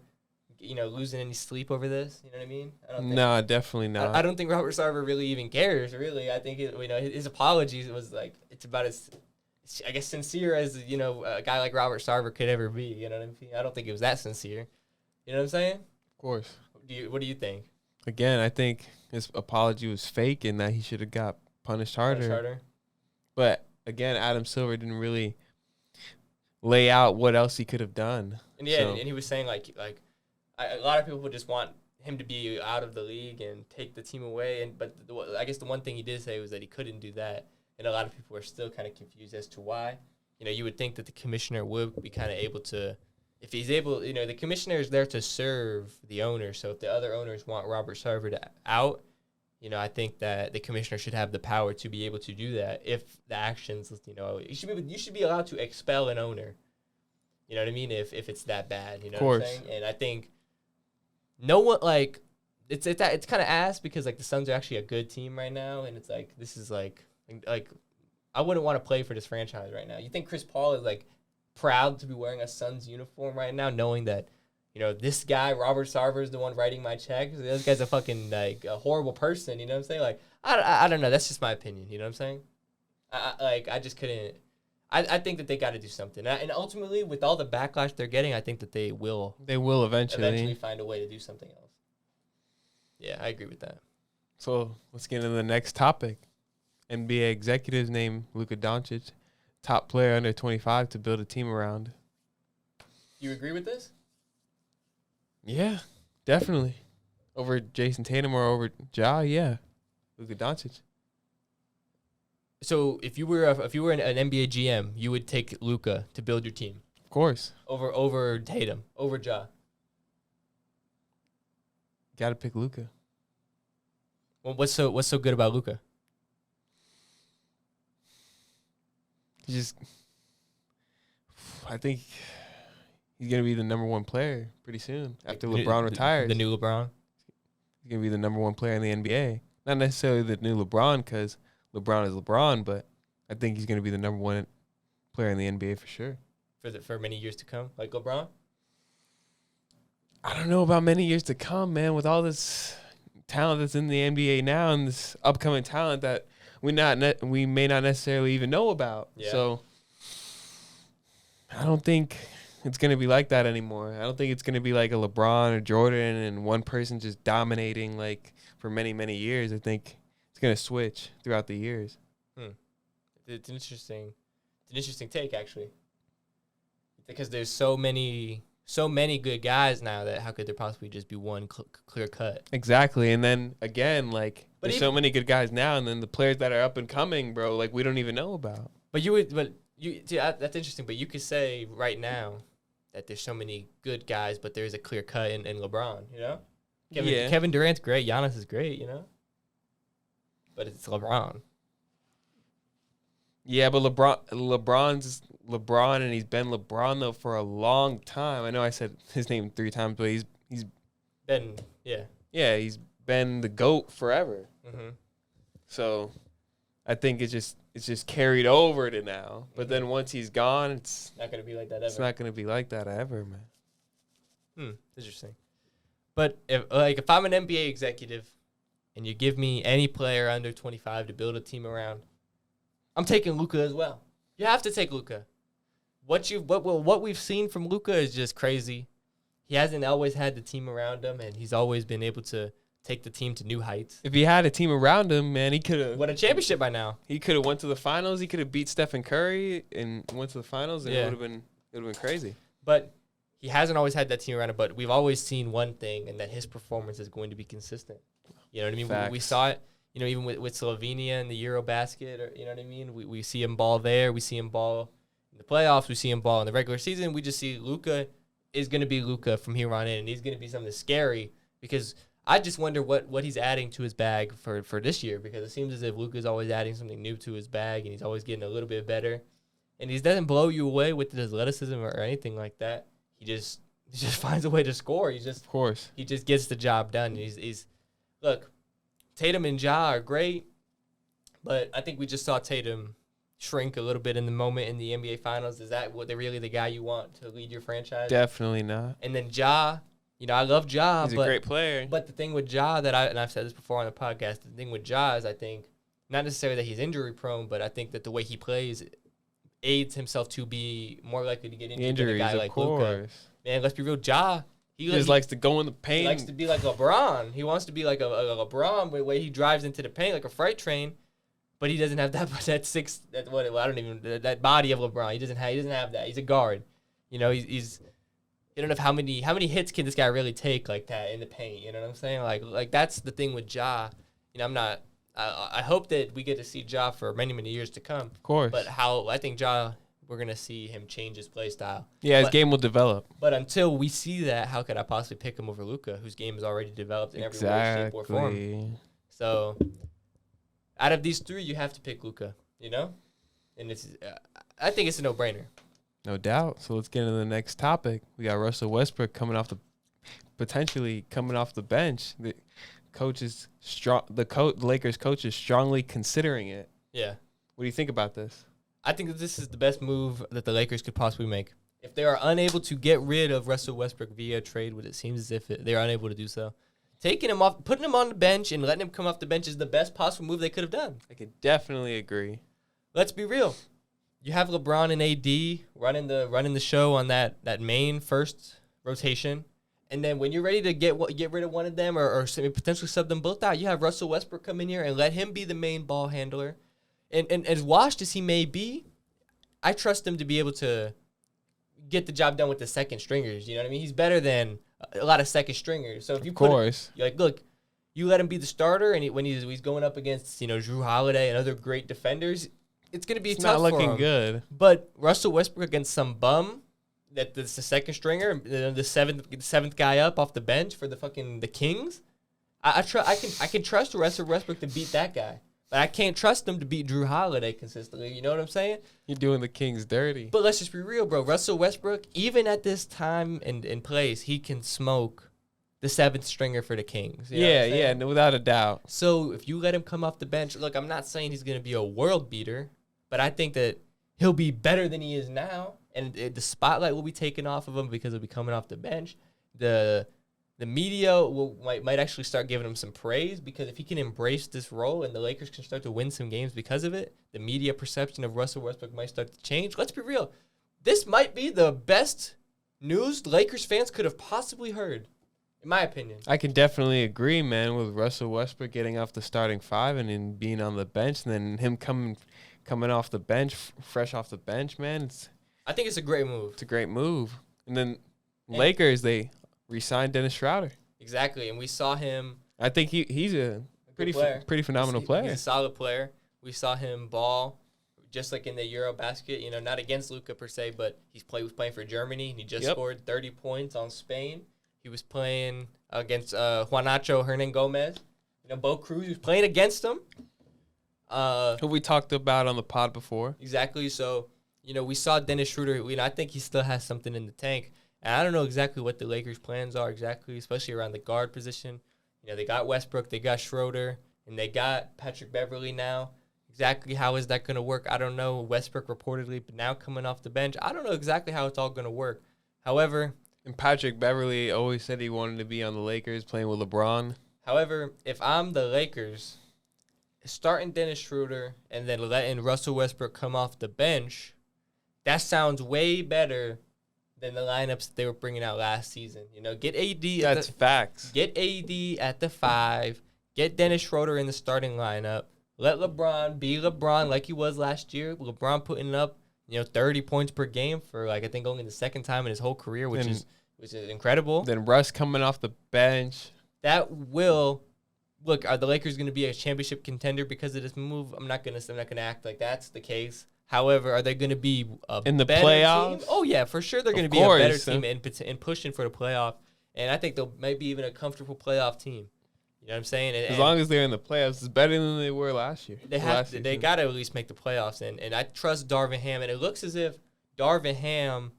A: losing any sleep over this? You know what I mean?
B: No, definitly not.
A: I don't think Robert Sarver really even cares. Really, I think his apologies was like it's about as, I guess, sincere as a guy like Robert Sarver could ever be. You know what I mean? I don't think it was that sincere. You know what I'm saying?
B: Of course.
A: What do you think?
B: Again, I think his apology was fake and that he should have got punished harder. But again, Adam Silver didn't really lay out what else he could have done.
A: And and he was saying like a lot of people would just want him to be out of the league and take the team away. But I guess the one thing he did say was that he couldn't do that. And a lot of people are still kind of confused as to why. You would think that the commissioner would be kind of able to. If he's able, the commissioner is there to serve the owner. So if the other owners want Robert Sarver out, I think that the commissioner should have the power to be able to do that. If the actions, you should be allowed to expel an owner. You know what I mean? If it's that bad, you know what I'm saying? And I think no one it's kind of ass because like the Suns are actually a good team right now, and it's like this is like I wouldn't want to play for this franchise right now. You think Chris Paul is like proud to be wearing a Suns uniform right now, knowing that, this guy, Robert Sarver, is the one writing my checks. This guy's a fucking, a horrible person, you know what I'm saying? Like, I don't know. That's just my opinion, you know what I'm saying? I just couldn't. I think that they got to do something. And ultimately, with all the backlash they're getting, I think that they will.
B: They will eventually
A: find a way to do something else. Yeah, I agree with that.
B: So, let's get into the next topic. NBA executives named Luka Doncic top player under 25 to build a team around.
A: You agree with this?
B: Yeah, definitely. Over Jason Tatum or over Ja, yeah. Luka Doncic.
A: So if you were an NBA GM, you would take Luka to build your team.
B: Of course.
A: Over Tatum, over Ja.
B: Got to pick Luka.
A: Well, what's so good about Luka?
B: I think he's going to be the number one player pretty soon after LeBron retires.
A: The new LeBron?
B: He's going to be the number one player in the NBA. Not necessarily the new LeBron because LeBron is LeBron, but I think he's going to be the number one player in the NBA for sure.
A: For many years to come, like LeBron?
B: I don't know about many years to come, man, with all this talent that's in the NBA now and this upcoming talent that we may not necessarily even know about. Yeah. So I don't think it's going to be like that anymore. I don't think it's going to be like a LeBron or Jordan and one person just dominating like for many, many years. I think it's going to switch throughout the years.
A: It's an interesting take, actually, because there's so many good guys now that how could there possibly just be one clear cut?
B: Exactly. And then again, like there's so many good guys now, and then the players that are up and coming, bro, like we don't even know about.
A: That's interesting. But you could say right now that there's so many good guys, but there's a clear cut in LeBron. Kevin Durant's great. Giannis is great. But it's LeBron.
B: Yeah, but LeBron's LeBron, and he's been LeBron though for a long time. I know I said his name 3 times, but he's
A: been
B: he's been the GOAT forever.
A: Mm-hmm.
B: So I think it's just carried over to now. But then once he's gone, it's
A: not gonna be like that ever.
B: It's not gonna be like that ever, man.
A: Interesting. But if I'm an NBA executive and you give me any player under 25 to build a team around, I'm taking Luka as well. You have to take Luka. What we've seen from Luka is just crazy. he hasn't always had the team around him, and he's always been able to take the team to new heights.
B: If he had a team around him, man, he could have
A: won a championship by now.
B: He could have went to the finals. He could have beat Stephen Curry and went to the finals, and it would have been crazy.
A: But he hasn't always had that team around him. But we've always seen one thing, and that his performance is going to be consistent. You know what I mean? We saw it. You know, even with Slovenia in the Eurobasket, or you know what I mean. We see him ball there. We see him ball in the playoffs. We see him ball in the regular season. We just see Luka is going to be Luka from here on in, and he's going to be something scary because. I just wonder what he's adding to his bag for this year, because it seems as if Luka's always adding something new to his bag, and he's always getting a little bit better. And he doesn't blow you away with his athleticism or anything like that. He just finds a way to score.
B: Of course.
A: He just gets the job done. He's look, Tatum and Ja are great, but I think we just saw Tatum shrink a little bit in the moment in the NBA Finals. Is that really the guy you want to lead your franchise?
B: Definitely not.
A: And then Ja. You know, I love Ja.
B: He's a great player.
A: But the thing with Ja and I've said this before on the podcast, the thing with Ja is I think not necessarily that he's injury prone, but I think that the way he plays aids himself to be more likely to get injured than a guy like Luka. Man, let's be real, Ja.
B: He just likes to go in the paint.
A: He likes to be like LeBron. He wants to be like a LeBron, the way he drives into the paint like a freight train. But he doesn't have that body of LeBron. He doesn't have that. He's a guard. You know, he's you don't know how many hits can this guy really take like that in the paint. You know what I'm saying? Like that's the thing with Ja. You know, I hope that we get to see Ja for many, many years to come.
B: Of course.
A: But I think Ja, we're going to see him change his play style.
B: Yeah, his game will develop.
A: But until we see that, how could I possibly pick him over Luka, whose game is already developed in every way, shape, or form? So out of these three, you have to pick Luka, you know? And I think it's a no-brainer.
B: No doubt. So let's get into the next topic. We got Russell Westbrook potentially coming off the bench. The Lakers coach is strongly considering it.
A: Yeah.
B: What do you think about this?
A: I think that this is the best move that the Lakers could possibly make. If they are unable to get rid of Russell Westbrook via trade, what it seems as if they're unable to do so, taking him off, putting him on the bench and letting him come off the bench is the best possible move they could have done.
B: I could definitely agree.
A: Let's be real. You have LeBron and AD running the show on that main first rotation, and then when you're ready to get rid of one of them or potentially sub them both out, you have Russell Westbrook come in here and let him be the main ball handler. And as washed as he may be, I trust him to be able to get the job done with the second stringers. You know what I mean? He's better than a lot of second stringers. So if you you're like, look, you let him be the starter, and when he's going up against Jrue Holiday and other great defenders. It's going to be tough for him.
B: Not looking good.
A: But Russell Westbrook against some bum that's the second stringer, the seventh guy up off the bench for the Kings. I can trust Russell Westbrook to beat that guy. But I can't trust him to beat Jrue Holiday consistently. You know what I'm saying?
B: You're doing the Kings dirty.
A: But let's just be real, bro. Russell Westbrook, even at this time and place, he can smoke the seventh stringer for the Kings. You know
B: yeah, no, without a doubt.
A: So if you let him come off the bench, look, I'm not saying he's going to be a world beater, but I think that he'll be better than he is now, and the spotlight will be taken off of him because he'll be coming off the bench. The media might actually start giving him some praise, because if he can embrace this role and the Lakers can start to win some games because of it, the media perception of Russell Westbrook might start to change. Let's be real. This might be the best news Lakers fans could have possibly heard, in my opinion.
B: I can definitely agree, man, with Russell Westbrook getting off the starting five and then being on the bench, and then him coming off the bench, fresh off the bench, man.
A: I think it's a great move.
B: It's a great move. And then Lakers, they re-signed Dennis Schroeder.
A: Exactly, and we saw him.
B: I think he's a pretty phenomenal player.
A: He's a solid player. We saw him ball just like in the Eurobasket. Not against Luka per se, but he was playing for Germany, and he just scored 30 points on Spain. He was playing against Juanacho Hernan-Gomez. Bo Cruz was playing against him.
B: Who we talked about on the pod before.
A: Exactly. So, we saw Dennis Schroeder. I think he still has something in the tank. And I don't know exactly what the Lakers' plans are exactly, especially around the guard position. They got Westbrook, they got Schroeder, and they got Patrick Beverley now. Exactly how is that going to work? I don't know. Westbrook reportedly, but now coming off the bench, I don't know exactly how it's all going to work. However,
B: and Patrick Beverley always said he wanted to be on the Lakers playing with LeBron.
A: However, if I'm the Lakers, starting Dennis Schroeder and then letting Russell Westbrook come off the bench, that sounds way better than the lineups that they were bringing out last season. You know, get AD.
B: That's facts.
A: Get AD at the 5. Get Dennis Schroeder in the starting lineup. Let LeBron be LeBron like he was last year. LeBron putting up 30 points per game for I think only the second time in his whole career, which is incredible.
B: Then Russ coming off the bench.
A: That will look. Are the Lakers going to be a championship contender because of this move? I'm not gonna act like that's the case. However, are they going to be
B: in the
A: better
B: playoffs?
A: team? Oh yeah, for sure they're going to be a better team and pushing for the playoff. And I think they'll maybe even a comfortable playoff team. You know what I'm saying?
B: As long as they're in the playoffs, it's better than they were last year.
A: They got to at least make the playoffs, and I trust Darvin Ham. And it looks as if Darvin Ham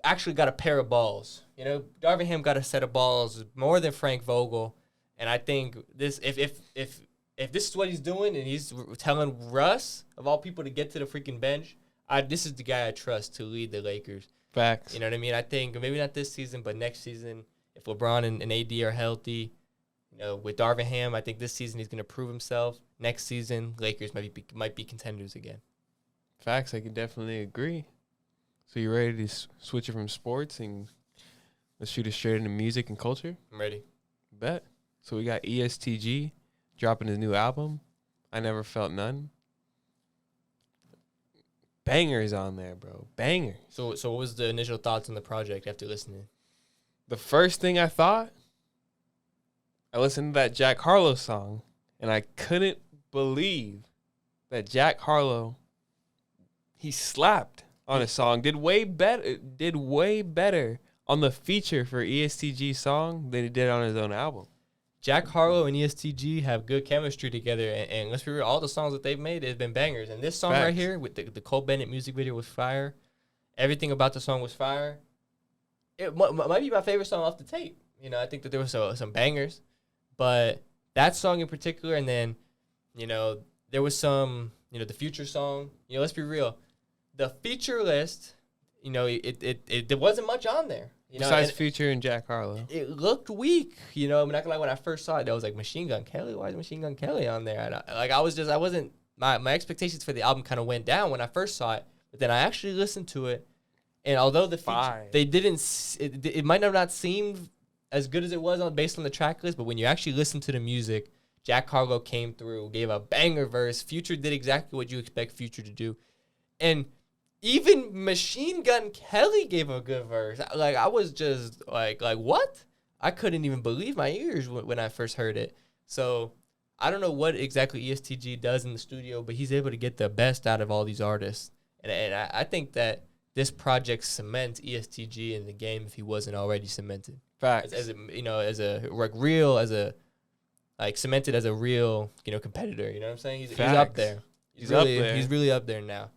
A: actually got a pair of balls. Darvin Ham got a set of balls more than Frank Vogel. And I think this, if this is what he's doing, and he's telling Russ of all people to get to the freaking bench, this is the guy I trust to lead the Lakers.
B: Facts.
A: You know what I mean? I think maybe not this season, but next season, if LeBron and AD are healthy. With Darvin Ham, I think this season he's going to prove himself. Next season, Lakers might be contenders again.
B: Facts, I can definitely agree. So you ready to switch it from sports and let's shoot it straight into music and culture?
A: I'm ready.
B: Bet. So we got EST Gee dropping his new album, I Never Felt None. Bangers on there, bro. Bangers.
A: So what was the initial thoughts on the project after listening?
B: The first thing I thought, I listened to that Jack Harlow song, and I couldn't believe that Jack Harlow, he slapped on a song, did way better on the feature for EST Gee song than he did on his own album.
A: Jack Harlow and EST Gee have good chemistry together, and let's be real, all the songs that they've made have been bangers. And this song right here with the Cole Bennett music video was fire. Everything about the song was fire. It might be my favorite song off the tape. I think that there was some bangers. But that song in particular, and then, there was some, the Future song. Let's be real. The feature list, there wasn't much on there.
B: Besides Future and Jack Harlow.
A: It looked weak. I'm not gonna lie, when I first saw it, I was like, Machine Gun Kelly? Why is Machine Gun Kelly on there? And my expectations for the album kind of went down when I first saw it. But then I actually listened to it. And although the feature, it might have not seemed as good as it was based on the track list, but when you actually listen to the music, Jack Harlow came through, gave a banger verse. Future did exactly what you expect Future to do. And even Machine Gun Kelly gave a good verse. I was just like what? I couldn't even believe my ears when I first heard it. So I don't know what exactly EST Gee does in the studio, but he's able to get the best out of all these artists. And I think that this project cements EST Gee in the game if he wasn't already cemented.
B: Facts.
A: Cemented as a real, competitor. You know what I'm saying? He's up there. He's really up there now.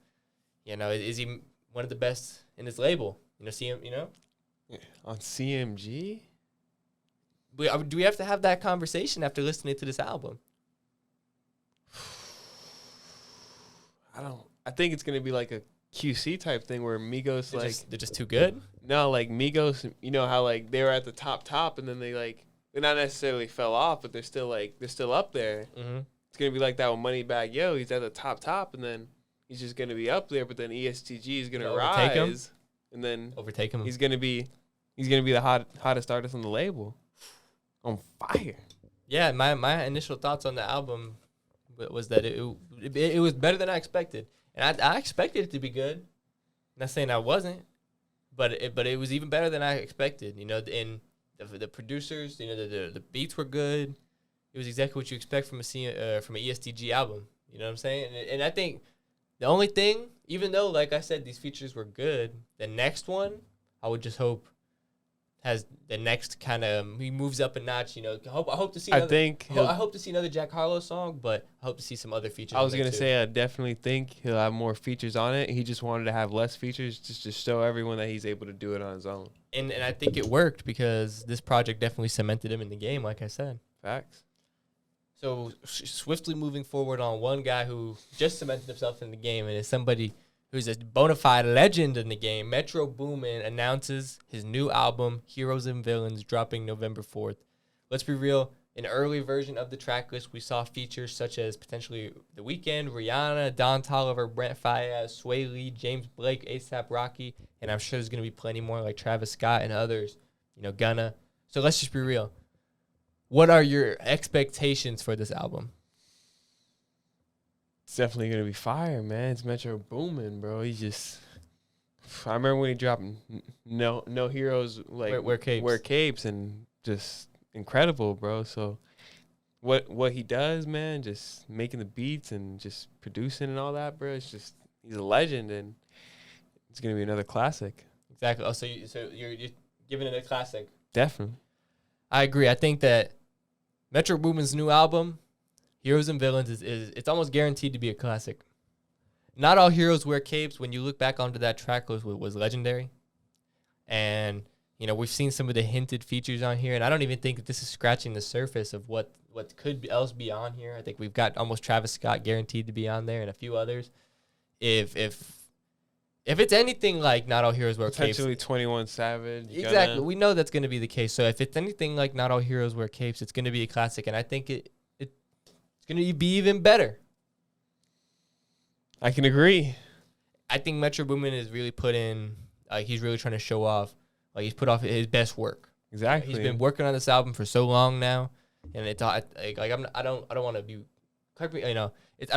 A: Is he one of the best in his label? See him,
B: On CMG?
A: Do we have to have that conversation after listening to this album?
B: I think it's going to be like a QC type thing where Migos
A: they're just too good?
B: No, like Migos, how they were at the top and then they not necessarily fell off, but they're still up there. Mm-hmm. It's gonna be like that with Moneybagg Yo. He's at the top and then he's just gonna be up there, but then EST Gee is gonna rise
A: him?
B: And then
A: overtake him.
B: He's gonna be the hottest artist on the label. On fire.
A: Yeah, my initial thoughts on the album was that it was better than I expected. And I expected it to be good. Not saying I wasn't, but it was even better than I expected. And the producers, the beats were good. It was exactly what you expect from an EST Gee album. You know what I'm saying? And I think the only thing, even though, like I said, these features were good, the next one, I would just hope has the next kind of, he moves up a notch. I hope to see. I hope to see another Jack Harlow song, but I hope to see some other features.
B: I was gonna say I definitely think he'll have more features on it. He just wanted to have less features just to show everyone that he's able to do it on his own.
A: And I think it worked because this project definitely cemented him in the game, like I said.
B: Facts.
A: So swiftly moving forward on one guy who just cemented himself in the game and is somebody who's a bona fide legend in the game. Metro Boomin announces his new album, Heroes and Villains, dropping November 4th. Let's be real. an early version of the track list, we saw features such as potentially The Weeknd, Rihanna, Don Toliver, Brent Faiyaz, Sway Lee, James Blake, A$AP Rocky, and I'm sure there's going to be plenty more like Travis Scott and others, Gunna. So let's just be real. What are your expectations for this album?
B: It's definitely gonna be fire, man. It's Metro Boomin, bro. He just. I remember when he dropped No Heroes, like
A: Wear Capes.
B: and just incredible, bro. So what he does, man, just making the beats and just producing and all that, bro. It's just he's a legend, and it's gonna be another classic.
A: Exactly. Oh, so you're giving it a classic.
B: Definitely.
A: I agree. I think that Metro Boomin's new album, Heroes and Villains, is it's almost guaranteed to be a classic. Not All Heroes Wear Capes, when you look back onto that track list, was legendary. And, we've seen some of the hinted features on here, and I don't even think that this is scratching the surface of what could else be on here. I think we've got almost Travis Scott guaranteed to be on there and a few others. If it's anything like Not All Heroes Wear Capes.
B: Potentially 21 Savage.
A: Exactly. We know that's going to be the case. So if it's anything like Not All Heroes Wear Capes, it's going to be a classic, and I think it's going to be even better.
B: I can agree.
A: I think Metro Boomin is really put in, he's really trying to show off, he's put off his best work.
B: Exactly.
A: He's been working on this album for so long now, and I don't want to be, correct me, I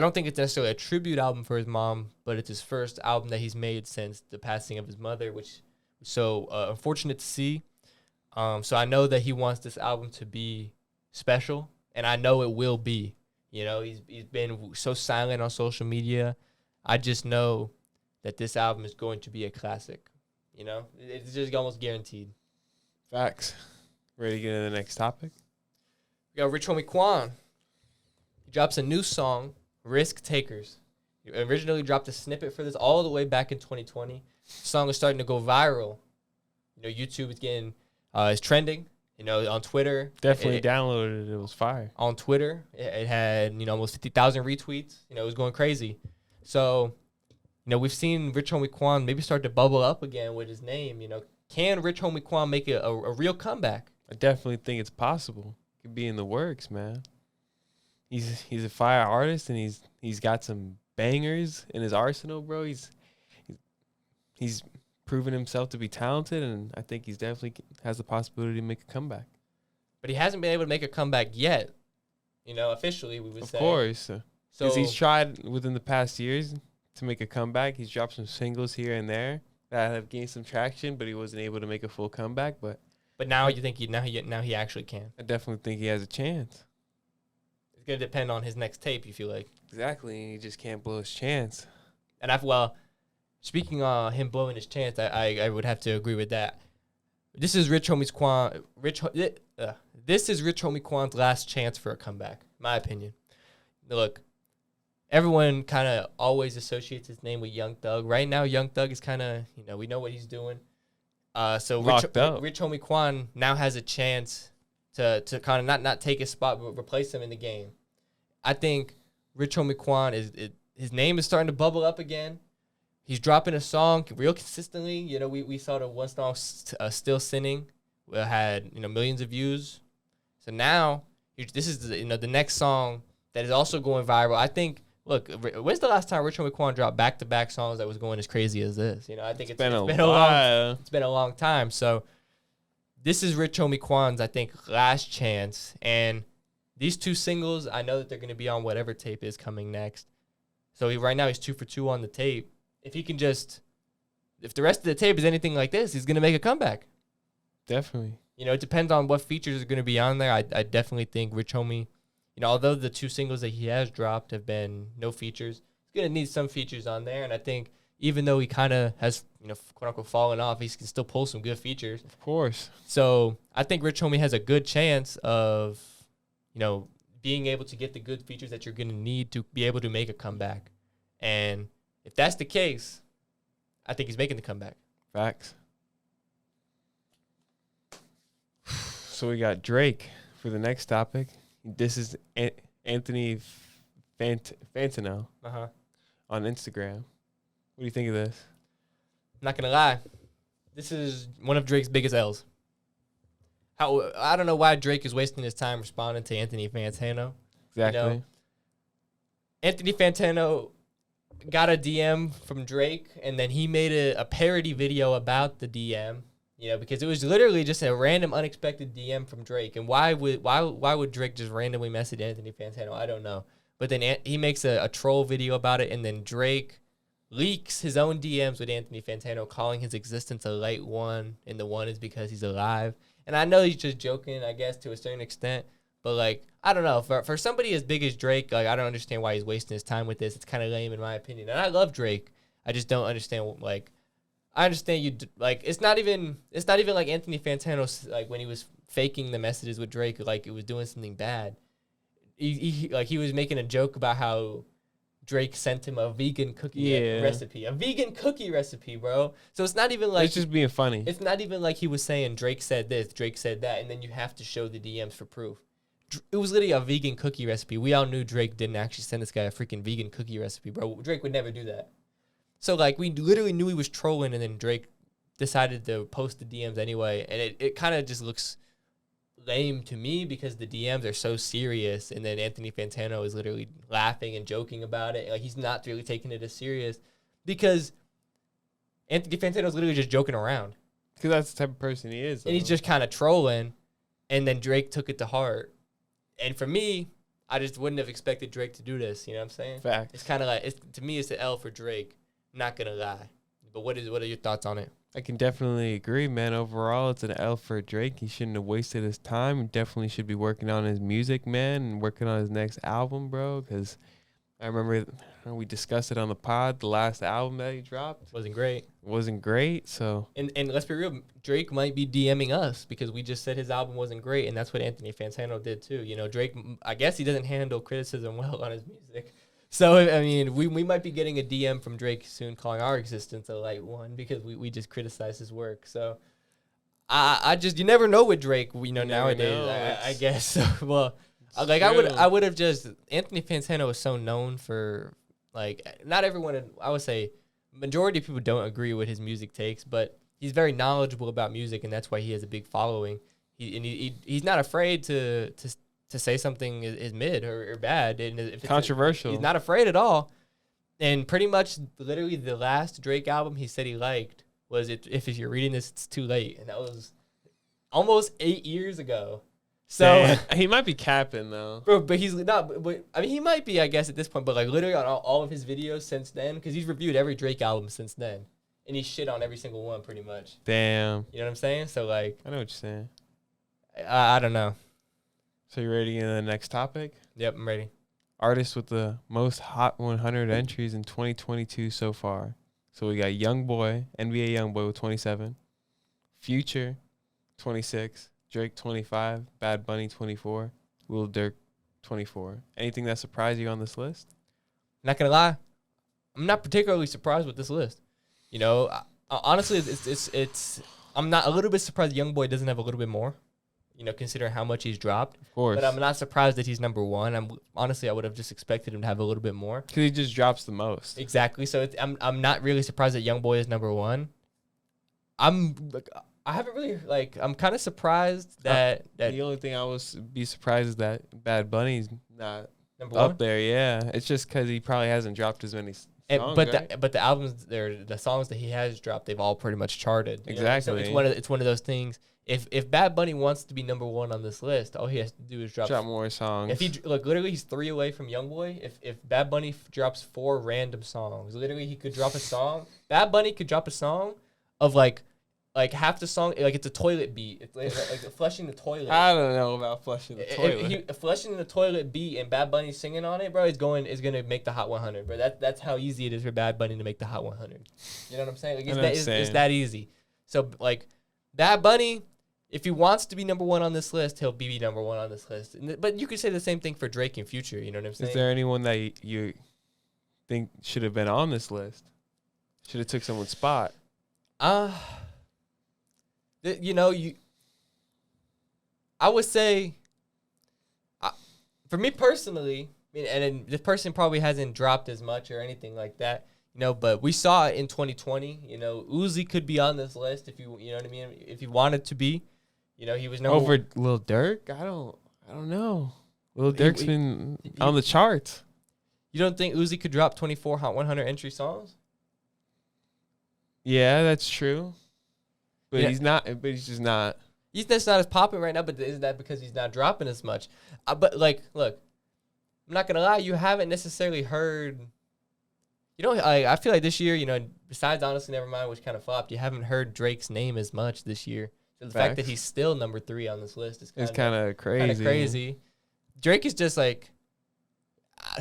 A: don't think it's necessarily a tribute album for his mom, but it's his first album that he's made since the passing of his mother, which is so unfortunate to see. So I know that he wants this album to be special, and I know it will be. He's been so silent on social media. I just know that this album is going to be a classic. It's just almost guaranteed.
B: Facts. Ready to get to the next topic?
A: We got Rich Homie Quan. He drops a new song, Risk Takers. He originally dropped a snippet for this all the way back in 2020. The song is starting to go viral. YouTube is getting is trending. On Twitter.
B: Definitely downloaded it. It was fire.
A: On Twitter, it had, almost 50,000 retweets. It was going crazy. So, we've seen Rich Homie Quan maybe start to bubble up again with his name. Can Rich Homie Quan make a real comeback?
B: I definitely think it's possible. It could be in the works, man. He's a fire artist, and he's got some bangers in his arsenal, bro. He's proven himself to be talented, and I think he's definitely has the possibility to make a comeback.
A: But he hasn't been able to make a comeback yet. Officially, we would say.
B: Of course.
A: So
B: he's tried within the past years to make a comeback. He's dropped some singles here and there that have gained some traction, but he wasn't able to make a full comeback. But
A: now you think now he actually can.
B: I definitely think he has a chance.
A: It's gonna depend on his next tape. You feel like
B: exactly. He just can't blow his chance.
A: And speaking of him blowing his chance, I would have to agree with that. This is Rich Homie Quan's last chance for a comeback, in my opinion. Look, everyone kind of always associates his name with Young Thug. Right now, Young Thug is kind of, we know what he's doing. So Rich Homie Quan now has a chance to kind of not take his spot, but replace him in the game. I think Rich Homie Quan his name is starting to bubble up again. He's dropping a song real consistently. We saw the one song, Still Sinning, had, millions of views. So now, this is, the next song that is also going viral. I think, look, when's the last time Rich Homie Quan dropped back-to-back songs that was going as crazy as this? I think it's been a long time. So this is Rich Homie Quan's, I think, last chance. And these two singles, I know that they're going to be on whatever tape is coming next. So right now he's 2 for 2 on the tape. If the rest of the tape is anything like this, he's going to make a comeback.
B: Definitely.
A: It depends on what features are going to be on there. I definitely think Rich Homie, although the 2 singles that he has dropped have been no features, he's going to need some features on there. And I think even though he kind of has, quote unquote, fallen off, he can still pull some good features.
B: Of course.
A: So I think Rich Homie has a good chance of, being able to get the good features that you're going to need to be able to make a comeback. And if that's the case, I think he's making the comeback.
B: Facts. So we got Drake for the next topic. This is Anthony Fantano on Instagram. What do you think of this?
A: I'm not going to lie. This is one of Drake's biggest L's. how I don't know why Drake is wasting his time responding to Anthony Fantano.
B: Exactly.
A: You know, Anthony Fantano got a DM from Drake, and then he made a parody video about the DM. You know, because it was literally just a random, unexpected DM from Drake. And why would Drake just randomly message Anthony Fantano? I don't know. But then he makes a troll video about it, and then Drake leaks his own DMs with Anthony Fantano, calling his existence a light one, and the one is because he's alive. And I know he's just joking, I guess, to a certain extent. But, like, I don't know. For somebody as big as Drake, like, I don't understand why he's wasting his time with this. It's kind of lame, in my opinion. And I love Drake. I just don't understand, like, I understand you, like, it's not even like Anthony Fantano, like, when he was faking the messages with Drake, like, it was doing something bad. He was making a joke about how Drake sent him a vegan cookie recipe. A vegan cookie recipe, bro. So it's not even like...
B: It's just being funny.
A: It's not even like he was saying Drake said this, Drake said that, and then you have to show the DMs for proof. It was literally a vegan cookie recipe. We all knew Drake didn't actually send this guy a freaking vegan cookie recipe, bro. Drake would never do that. So, like, we literally knew he was trolling, and then Drake decided to post the DMs anyway, and it kind of just looks lame to me because the DMs are so serious, and then Anthony Fantano is literally laughing and joking about it. Like, he's not really taking it as serious because Anthony Fantano is literally just joking around.
B: Because that's the type of person he is. Though.
A: And he's just kind of trolling, and then Drake took it to heart. And for me, I just wouldn't have expected Drake to do this. You know what I'm saying?
B: Fact.
A: It's kind of like, to me, it's an L for Drake. Not going to lie. But what are your thoughts on it?
B: I can definitely agree, man. Overall, it's an L for Drake. He shouldn't have wasted his time. He definitely should be working on his music, man, and working on his next album, bro. Because I remember we discussed it on the pod. The last album that he dropped
A: wasn't great.
B: So
A: and let's be real, Drake might be DMing us because we just said his album wasn't great, and that's what Anthony Fantano did too. You know, Drake, I guess he doesn't handle criticism well on his music. So, I mean, we might be getting a DM from Drake soon calling our existence a light one because we just criticize his work. So, I just, you never know with Drake, nowadays, I guess. Well, like, I would have just, Anthony Fantano is so known for, like, not everyone, I would say, majority of people don't agree with his music takes, but he's very knowledgeable about music, and that's why he has a big following. He's not afraid to say something is mid or bad. And if it's
B: controversial.
A: He's not afraid at all. And pretty much literally the last Drake album he said he liked was If You're Reading This, It's Too Late. And that was almost 8 years ago. So
B: damn. He might be capping though.
A: Bro, but he's not, but I mean, he might be, I guess, at this point, but like literally on all of his videos since then, because he's reviewed every Drake album since then. And he shit on every single one pretty much.
B: Damn.
A: You know what I'm saying? So like,
B: I know what you're saying.
A: I don't know.
B: So you ready in the next topic?
A: Yep, I'm ready.
B: Artists with the most Hot 100 entries in 2022 so far. So we got NBA Youngboy with 27, Future 26, Drake 25, Bad Bunny 24, Lil Durk 24. Anything that surprised you on this list?
A: Not gonna lie, I'm not particularly surprised with this list. You know, honestly, it's I'm not a little bit surprised Youngboy doesn't have a little bit more. You know, considering how much he's dropped.
B: Of course.
A: But I'm not surprised that he's number one. Honestly, I would have just expected him to have a little bit more.
B: Because he just drops the most.
A: Exactly. So I'm not really surprised that Youngboy is number one. I haven't really, like, I'm kind of surprised that
B: the only thing I would be surprised is that Bad Bunny's not
A: number
B: up
A: one?
B: there. Yeah, it's just because he probably hasn't dropped as many songs.
A: But the albums, the songs that he has dropped, they've all pretty much charted.
B: Exactly.
A: So it's one of those things. If Bad Bunny wants to be number one on this list, all he has to do is drop
B: more songs.
A: If he literally he's 3 away from Youngboy. If Bad Bunny drops 4 random songs, literally he could drop a song. Bad Bunny could drop a song of like half the song, like it's a toilet beat. It's like flushing the toilet.
B: I don't know about flushing the toilet.
A: Flushing the toilet beat and Bad Bunny singing on it, bro, is gonna make the Hot 100, bro. That's how easy it is for Bad Bunny to make the Hot 100. You know what I'm saying? Like it's that easy. So like Bad Bunny, if he wants to be number one on this list, he'll be number one on this list. But you could say the same thing for Drake and Future. You know what I'm saying?
B: Is there anyone that you think should have been on this list? Should have took someone's spot?
A: I would say, for me personally, and this person probably hasn't dropped as much or anything like that, you know, but we saw it in 2020. You know, Uzi could be on this list if you know what I mean, if he wanted to be. You know, he was number
B: Over Lil Durk? I don't know. Lil
A: He-
B: Durk's
A: he-
B: been
A: he-
B: on the charts.
A: You don't think Uzi could drop 24 Hot 100 entry songs?
B: Yeah, that's true. But
A: Yeah.
B: he's not. But he's just not.
A: He's just not as popping right now, but is that because he's not dropping as much? But like, look, I'm not gonna lie, you haven't necessarily heard. You know, I feel like this year, you know, besides Honestly Nevermind, which kind of flopped, you haven't heard Drake's name as much this year. So the fact that
B: Facts.
A: he's still number 3 on this list is
B: It's
A: kind
B: kind
A: of
B: of crazy.
A: crazy. Drake is just like,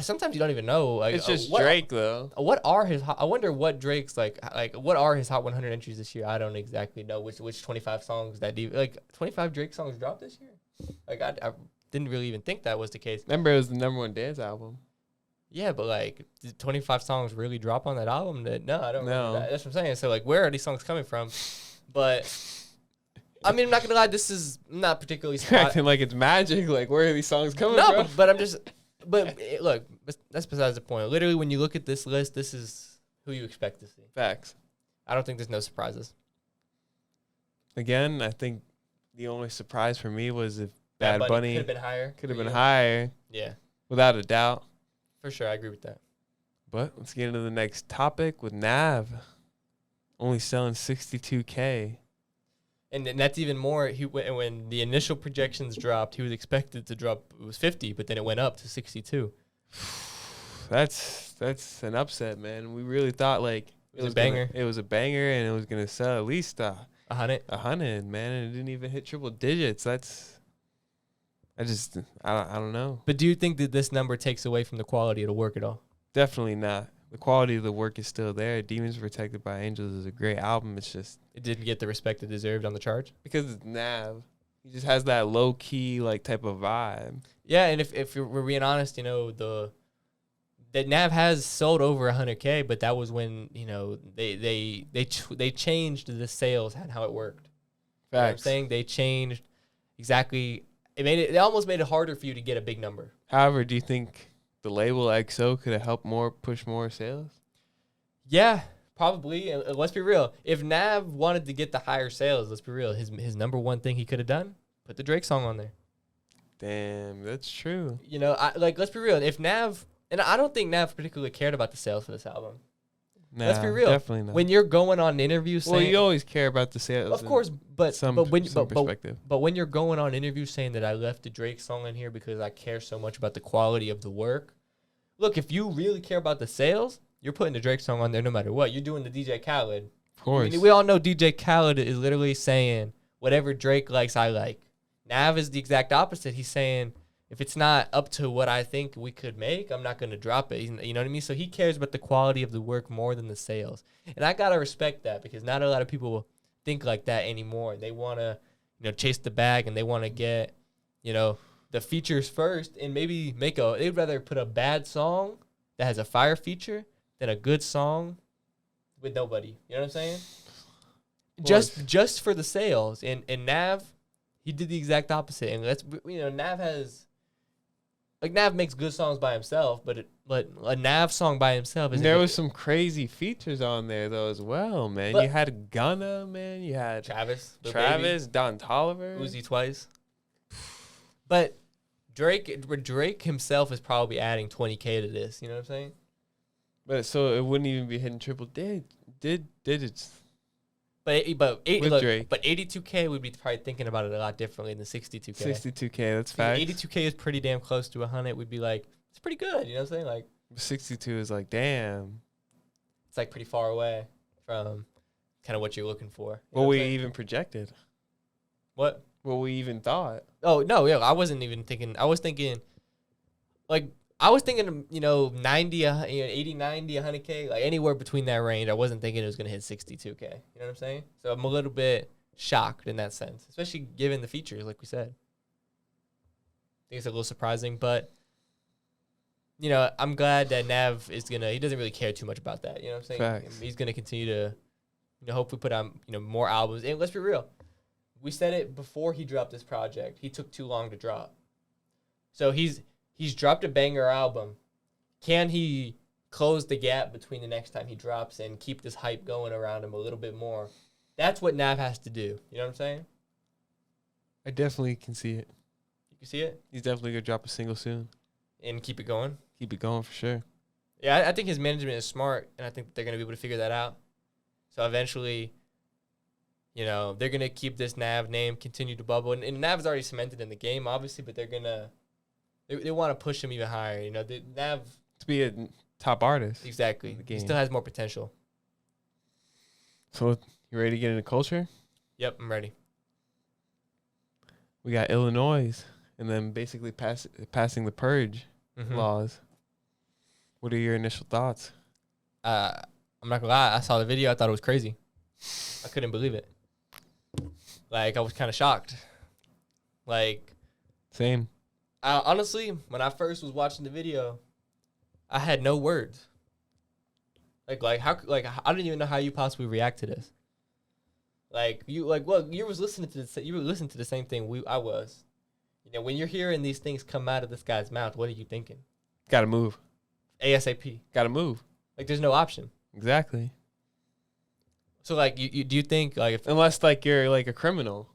A: sometimes you don't even know. Like,
B: It's just
A: what,
B: Drake though.
A: What are his? I wonder what Drake's like. What are his Hot 100 entries this year? I don't exactly know which 25 songs that deep. Like 25 Drake songs dropped this year. Like I didn't really even think that was the case.
B: Remember, it was the #1 dance album.
A: Yeah, but like, did 25 songs really drop on that album? No, I don't.
B: No.
A: Remember that. That's what I'm saying. So like, where are these songs coming from? But I mean, I'm not gonna lie. This is not particularly.
B: You're acting like it's magic. Like, where are these songs coming from?
A: No, but I'm just. But look, that's besides the point. Literally, when you look at this list, this is who you expect to see.
B: Facts.
A: I don't think there's no surprises.
B: Again, I think the only surprise for me was if Bad Bunny
A: could have been higher.
B: could have
A: for
B: been
A: you.
B: higher,
A: Yeah,
B: without a doubt.
A: for sure. I agree with that.
B: But let's get into the next topic with Nav. Only selling 62K.
A: And that's even more. When the initial projections dropped, he was expected to drop. It was 50, but then it went up to 62.
B: That's an upset, man. We really thought like
A: It was a banger.
B: It was a banger, and it was gonna sell at least
A: 100.
B: man, and it didn't even hit triple digits. I don't know.
A: But do you think that this number takes away from the quality of the work at all?
B: Definitely not. The quality of the work is still there. Demons Protected by Angels is a great album. It's just
A: It didn't get the respect it deserved on the charge.
B: because it's Nav. He just has that low key like type of vibe.
A: Yeah, and if we're being honest, you know, that Nav has sold over 100K, but that was when, you know, they changed the sales and how it worked. You know what I'm
B: Facts.
A: saying? They changed exactly. It almost made it harder for you to get a big number.
B: However, do you think the label XO could have helped push more sales?
A: Yeah, probably. And let's be real. If Nav wanted to get the higher sales, let's be real. His number one thing he could have done, put the Drake song on there.
B: Damn, that's true.
A: You know, let's be real. If Nav, and I don't think Nav particularly cared about the sales for this album.
B: Nah,
A: Let's be real.
B: Definitely not.
A: When you're going on interviews saying,
B: well, you always care about the sales.
A: of course, but
B: some
A: when
B: perspective.
A: but when you're going on interviews saying that I left the Drake song in here because I care so much about the quality of the work. Look, if you really care about the sales, you're putting the Drake song on there no matter what. You're doing the DJ Khaled.
B: Of course.
A: I mean, we all know DJ Khaled is literally saying whatever Drake likes, I like. Nav is the exact opposite. He's saying if it's not up to what I think we could make, I'm not going to drop it. You know what I mean? So he cares about the quality of the work more than the sales. And I got to respect that because not a lot of people think like that anymore. They want to, you know, chase the bag and they want to get, you know, the features first and maybe they'd rather put a bad song that has a fire feature than a good song with nobody. You know what I'm saying? Just for the sales. And Nav, he did the exact opposite. And Nav makes good songs by himself, but a Nav song by himself is.
B: There was some crazy features on there though as well, man.
A: But
B: you had Gunna, man. You had
A: Travis,
B: Don Toliver,
A: Uzi twice. But Drake himself is probably adding 20K to this. You know what I'm saying?
B: But so it wouldn't even be hitting triple digits.
A: But
B: Drake.
A: But 82K would be probably thinking about it a lot differently than 62K.
B: 62K, that's facts.
A: 82K is pretty damn close to 100. Would be like it's pretty good. You know what I'm saying? Like
B: 62 is like damn.
A: it's like pretty far away from kind of what you're looking for. You know
B: What
A: what
B: we
A: I'm saying?
B: even projected.
A: What?
B: What we even thought.
A: Oh no, yeah, I wasn't even thinking. I was thinking, you know, 90, 80, 90, 100K, like anywhere between that range. I wasn't thinking it was gonna hit 62K. You know what I'm saying? So I'm a little bit shocked in that sense, especially given the features, like we said. I think it's a little surprising, but you know, I'm glad that Nav he doesn't really care too much about that. You know what I'm saying?
B: Facts.
A: He's gonna continue to, you know, hopefully put out, you know, more albums. And let's be real. We said it before he dropped this project. He took too long to drop. So he's dropped a banger album. Can he close the gap between the next time he drops and keep this hype going around him a little bit more? That's what Nav has to do. You know what I'm saying?
B: I definitely can see it.
A: You can see it
B: He's definitely gonna drop a single soon.
A: and keep it going.
B: Keep it going for sure.
A: Yeah, I think his management is smart, and I think they're gonna be able to figure that out. So eventually, you know, they're gonna keep this Nav name continue to bubble, and Nav's already cemented in the game, obviously, but they want to push him even higher. You know, the Nav
B: To be a top artist.
A: exactly. He still has more potential.
B: So you ready to get into culture?
A: Yep, I'm ready.
B: We got Illinois, and then basically passing the purge
A: Mhm.
B: laws. What are your initial thoughts?
A: I'm not gonna lie. I saw the video. I thought it was crazy. I couldn't believe it. Like, I was kind of shocked. Like,
B: Same.
A: honestly, when I first was watching the video, I had no words. How I didn't even know how you possibly react to this. Like, you were listening to the same thing I was. You know, when you're hearing these things come out of this guy's mouth, what are you thinking?
B: Gotta move.
A: ASAP.
B: Gotta move.
A: Like, there's no option.
B: Exactly.
A: So, like, you do you think, like,
B: Unless, like, you're, like, a criminal.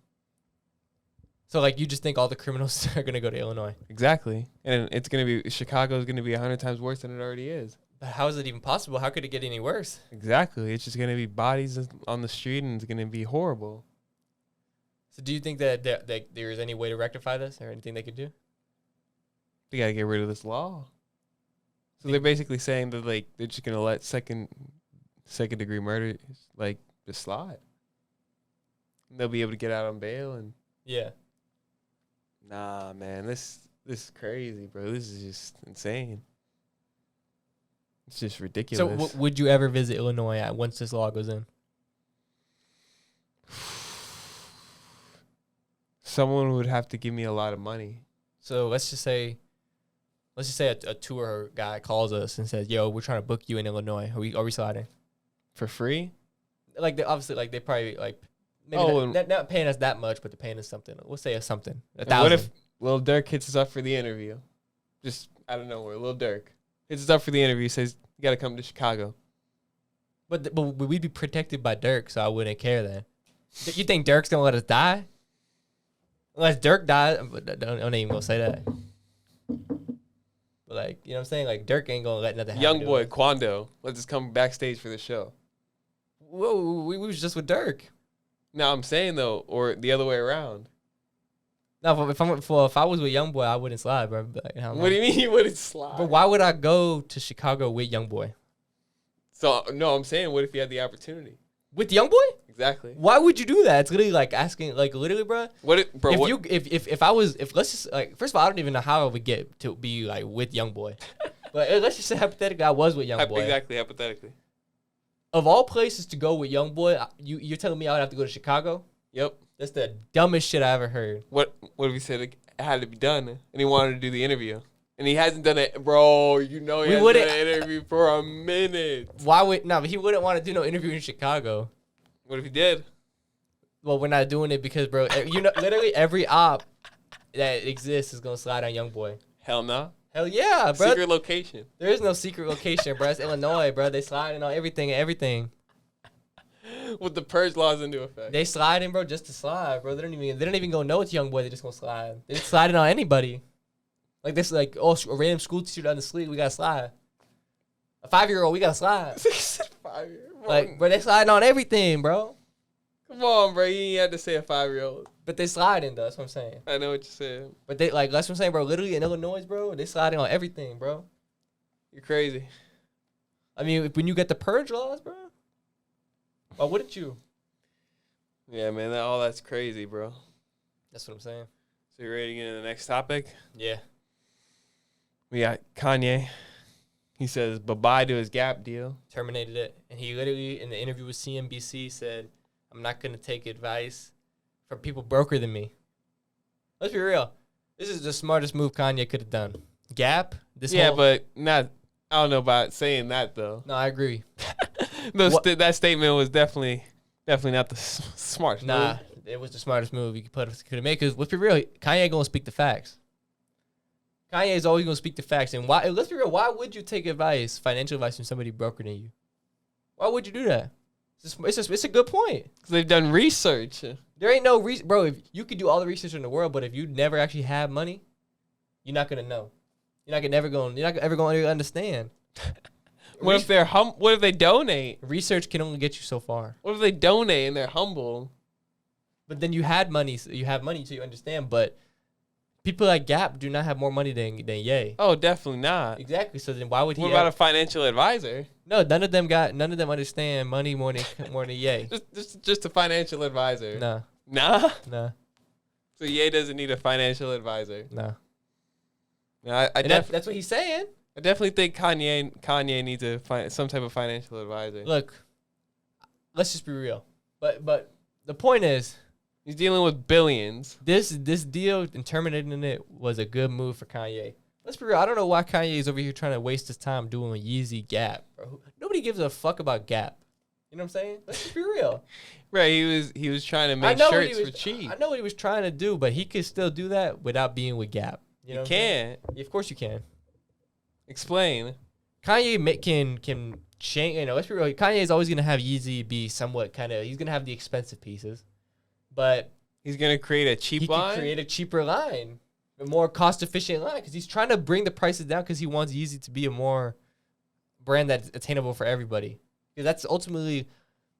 A: so, like, you just think all the criminals are going to go to Illinois?
B: Exactly. And it's going to be, Chicago's going to be 100 times worse than it already is.
A: But how is it even possible? How could it get any worse?
B: Exactly. It's just going to be bodies on the street, and it's going to be horrible.
A: So do you think that there's any way to rectify this or anything they could do?
B: We got to get rid of this law. So they're basically saying that, like, they're just going to let second degree murder, like, just slide. And they'll be able to get out on bail. And
A: Yeah.
B: nah, man, this is crazy, bro. This is just insane. It's just ridiculous.
A: So would you ever visit Illinois once this law goes in?
B: Someone would have to give me a lot of money.
A: So let's just say a tour guy calls us and says, "Yo, we're trying to book you in Illinois. Are we sliding?"
B: For free?
A: Like, they probably, like, maybe not paying us that much, but they're paying us something. We'll say something. $1,000.
B: What if Lil Durk hits us up for the interview? Just out of nowhere, Lil Durk hits us up for the interview. Says you got to come to Chicago.
A: But we'd be protected by Dirk, so I wouldn't care then. You think Dirk's gonna let us die? Unless Dirk dies, don't even gonna say that. But, like, you know what I'm saying? Like, Dirk ain't gonna let nothing happen.
B: Young boy Quando, let's just come backstage for the show.
A: Whoa, we was just with Dirk.
B: No, I'm saying though, or the other way around.
A: No, if I was with Young Boy, I wouldn't slide, bro. But, like,
B: What do you mean you wouldn't slide?
A: But why would I go to Chicago with Young Boy?
B: So no, I'm saying, what if you had the opportunity?
A: With Young Boy?
B: Exactly.
A: Why would you do that? It's literally like asking, like, literally, bro. If let's just, like, first of all, I don't even know how I would get to be, like, with Young Boy. But let's just say hypothetically, I was with Young Boy.
B: Exactly, hypothetically.
A: Of all places to go with Young Boy, you're telling me I would have to go to Chicago?
B: Yep.
A: That's the dumbest shit I ever heard.
B: What if he said it had to be done, and he wanted to do the interview, and he hasn't done it, bro? You know he hasn't done an interview for a minute.
A: But he wouldn't want to do no interview in Chicago.
B: What if he did?
A: Well, we're not doing it because, bro, you know, literally every op that exists is gonna slide on Young Boy.
B: Hell no.
A: Hell yeah, bro.
B: Secret location.
A: There is no secret location, bro. It's Illinois, bro. They sliding on everything.
B: With the purge laws into effect.
A: They sliding, bro, just to slide, bro. They don't even gonna know it's Young Boy. They just gonna slide. They just sliding on anybody. Like this, like, oh, a random school teacher down the street, we gotta slide. A 5-year-old, we gotta slide.
B: 5-year-old.
A: Like, bro, they sliding on everything, bro.
B: Come on, bro. You ain't had to say a 5-year-old.
A: But they sliding, though. That's what I'm saying.
B: I know what you said.
A: But they, like, that's what I'm saying, bro. Literally in Illinois, bro, they sliding on everything, bro.
B: You're crazy.
A: I mean, when you get the purge laws, bro, why wouldn't you?
B: Yeah, man. All that's crazy, bro.
A: That's what I'm saying.
B: So you ready to get into the next topic?
A: Yeah.
B: We got Kanye. He says bye-bye to his Gap deal.
A: Terminated it. And he literally, in the interview with CNBC, said, I'm not going to take advice from people broker than me. Let's be real. This is the smartest move Kanye could have done. Gap?
B: But not. I don't know about saying that, though.
A: No, I agree.
B: That statement was definitely not the smartest move.
A: Nah, it was the smartest move you could have made. Because let's be real, Kanye going to speak the facts. Kanye is always going to speak the facts. And why? Let's be real, why would you take financial advice from somebody broker than you? Why would you do that? It's a good point.
B: Because they've done research.
A: There ain't no reason, bro. If you could do all the research in the world, but if you never actually have money, you're not gonna know. You're not ever going to understand.
B: What if they're What if they donate?
A: Research can only get you so far.
B: What if they donate and they're humble?
A: But then you had money, so you have money, so you understand. But people like Gap do not have more money than Ye.
B: Oh, definitely not.
A: Exactly. So then why would he?
B: What about a financial advisor?
A: No, none of them understand money more than Ye.
B: just a financial advisor.
A: Nah.
B: Nah.
A: Nah.
B: So Ye doesn't need a financial advisor.
A: Nah.
B: No,
A: That's what he's saying.
B: I definitely think Kanye needs some type of financial advisor.
A: Look, let's just be real. But the point is,
B: he's dealing with billions.
A: This deal and terminating it was a good move for Kanye. Let's be real. I don't know why Kanye is over here trying to waste his time doing Yeezy Gap. Bro. Nobody gives a fuck about Gap. You know what I'm saying? Let's just be real.
B: Right. He was trying to make shirts for cheap.
A: I know what he was trying to do, but he could still do that without being with Gap. You know
B: can't.
A: Yeah, of course you can.
B: Explain.
A: Kanye can change. You know, let's be real. Kanye is always gonna have Yeezy be somewhat kind of. He's gonna have the expensive pieces, but
B: he's gonna create a cheap line.
A: He can create a cheaper line, a more cost efficient line, because he's trying to bring the prices down because he wants Yeezy to be a more brand that's attainable for everybody. Because that's ultimately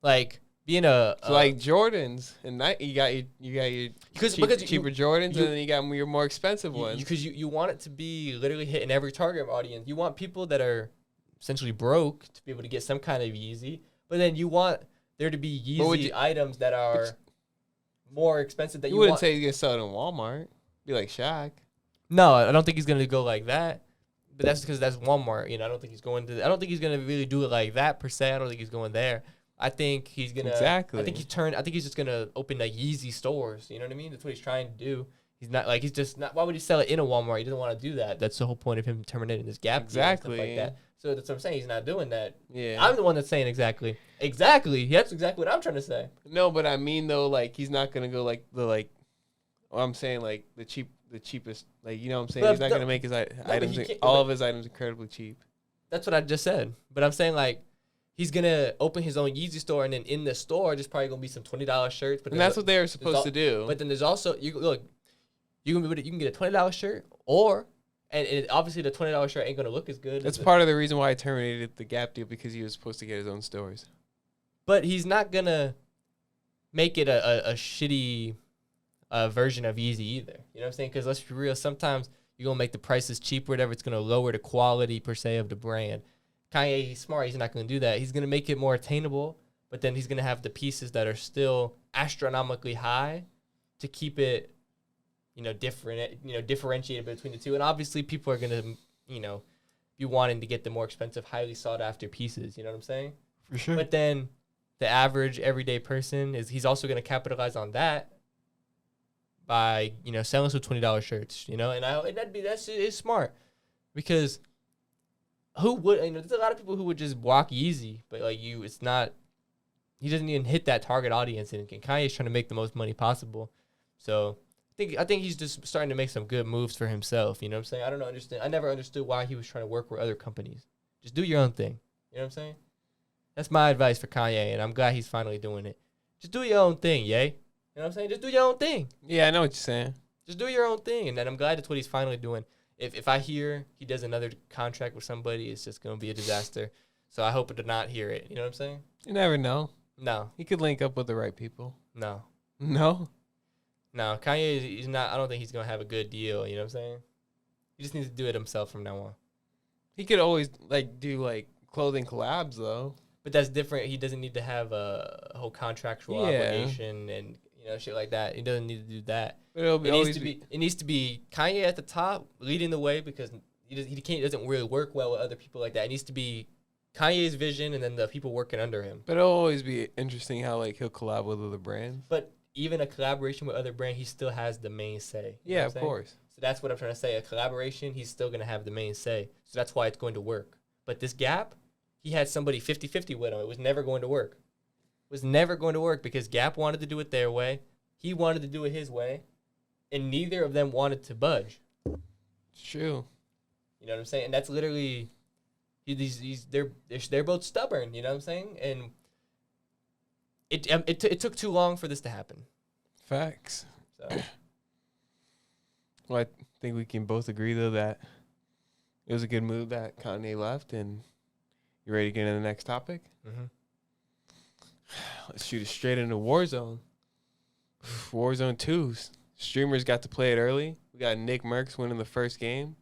A: like being
B: like Jordans and you got your cheaper Jordans and then you got your more expensive ones.
A: Because you want it to be literally hitting every target audience. You want people that are essentially broke to be able to get some kind of Yeezy, but then you want there to be Yeezy items that are more expensive. That you
B: wouldn't say he's gonna sell it in Walmart. Be like Shaq.
A: No, I don't think he's gonna go like that. But that's because that's Walmart. You know, I don't think he's going to. I don't think he's gonna really do it like that per se. I don't think he's going there. I think he's gonna.
B: Exactly.
A: I think he's just gonna open like Yeezy stores. You know what I mean? That's what he's trying to do. He's not like he's just not. Why would he sell it in a Walmart? He doesn't want to do that. That's the whole point of him terminating this Gap.
B: Exactly.
A: Deal and stuff like that. So that's what I'm saying. He's not doing that.
B: Yeah.
A: I'm the one that's saying exactly. Exactly. That's exactly what I'm trying to say.
B: No, but I mean though, like he's not gonna go like the like. Well, I'm saying like the cheapest. Like you know what I'm saying. He's not gonna make his items all of his items incredibly cheap.
A: That's what I just said. But I'm saying like. He's gonna open his own Yeezy store, and then in the store, there's probably gonna be some $20 shirts. But
B: and that's what they were supposed to do.
A: But then there's also you can get a $20 shirt, and obviously the $20 shirt ain't gonna look as good.
B: That's part of the reason why I terminated the Gap deal because he was supposed to get his own stores.
A: But he's not gonna make it a shitty version of Yeezy either. You know what I'm saying? Because let's be real, sometimes you're gonna make the prices cheap or whatever. It's gonna lower the quality per se of the brand. Kanye, he's smart. He's not going to do that. He's going to make it more attainable, but then he's going to have the pieces that are still astronomically high to keep it, differentiated between the two. And obviously, people are going to, be wanting to get the more expensive, highly sought after pieces. You know what I'm saying?
B: For sure.
A: But then the average everyday person he's also going to capitalize on that by selling some $20 shirts. And that's smart because. Who would there's a lot of people who would just walk Yeezy, but it's not. He doesn't even hit that target audience, and Kanye's trying to make the most money possible. So I think he's just starting to make some good moves for himself. You know what I'm saying? I don't understand. I never understood why he was trying to work with other companies. Just do your own thing. You know what I'm saying? That's my advice for Kanye, and I'm glad he's finally doing it. Just do your own thing, yay. You know what I'm saying? Just do your own thing.
B: Yeah, I know what you're saying.
A: Just do your own thing, and then I'm glad that's what he's finally doing. If I hear he does another contract with somebody, it's just going to be a disaster. So I hope to not hear it. You know what I'm saying?
B: You never know.
A: No.
B: He could link up with the right people.
A: No.
B: No?
A: No. Kanye, he's not. I don't think he's going to have a good deal. You know what I'm saying? He just needs to do it himself from now on.
B: He could always, do, clothing collabs, though.
A: But that's different. He doesn't need to have a whole contractual obligation and, shit like that. He doesn't need to do that. It needs to be Kanye at the top leading the way because he doesn't really work well with other people like that. It needs to be Kanye's vision and then the people working under him.
B: But it'll always be interesting how he'll collab with other brands.
A: But even a collaboration with other brands, he still has the main say.
B: Yeah, of course.
A: So that's what I'm trying to say. A collaboration, he's still going to have the main say. So that's why it's going to work. But this Gap, he had somebody 50-50 with him. It was never going to work. It was never going to work because Gap wanted to do it their way. He wanted to do it his way. And neither of them wanted to budge.
B: It's true.
A: You know what I'm saying? And that's literally, they're both stubborn. You know what I'm saying? And it took too long for this to happen.
B: Facts.
A: So
B: Well, I think we can both agree though that it was a good move that Kanye left, and you ready to get into the next topic?
A: mm-hmm.
B: Let's shoot it straight into Warzone. Warzone 2. Streamers got to play it early. We got Nick Merckx winning the first game.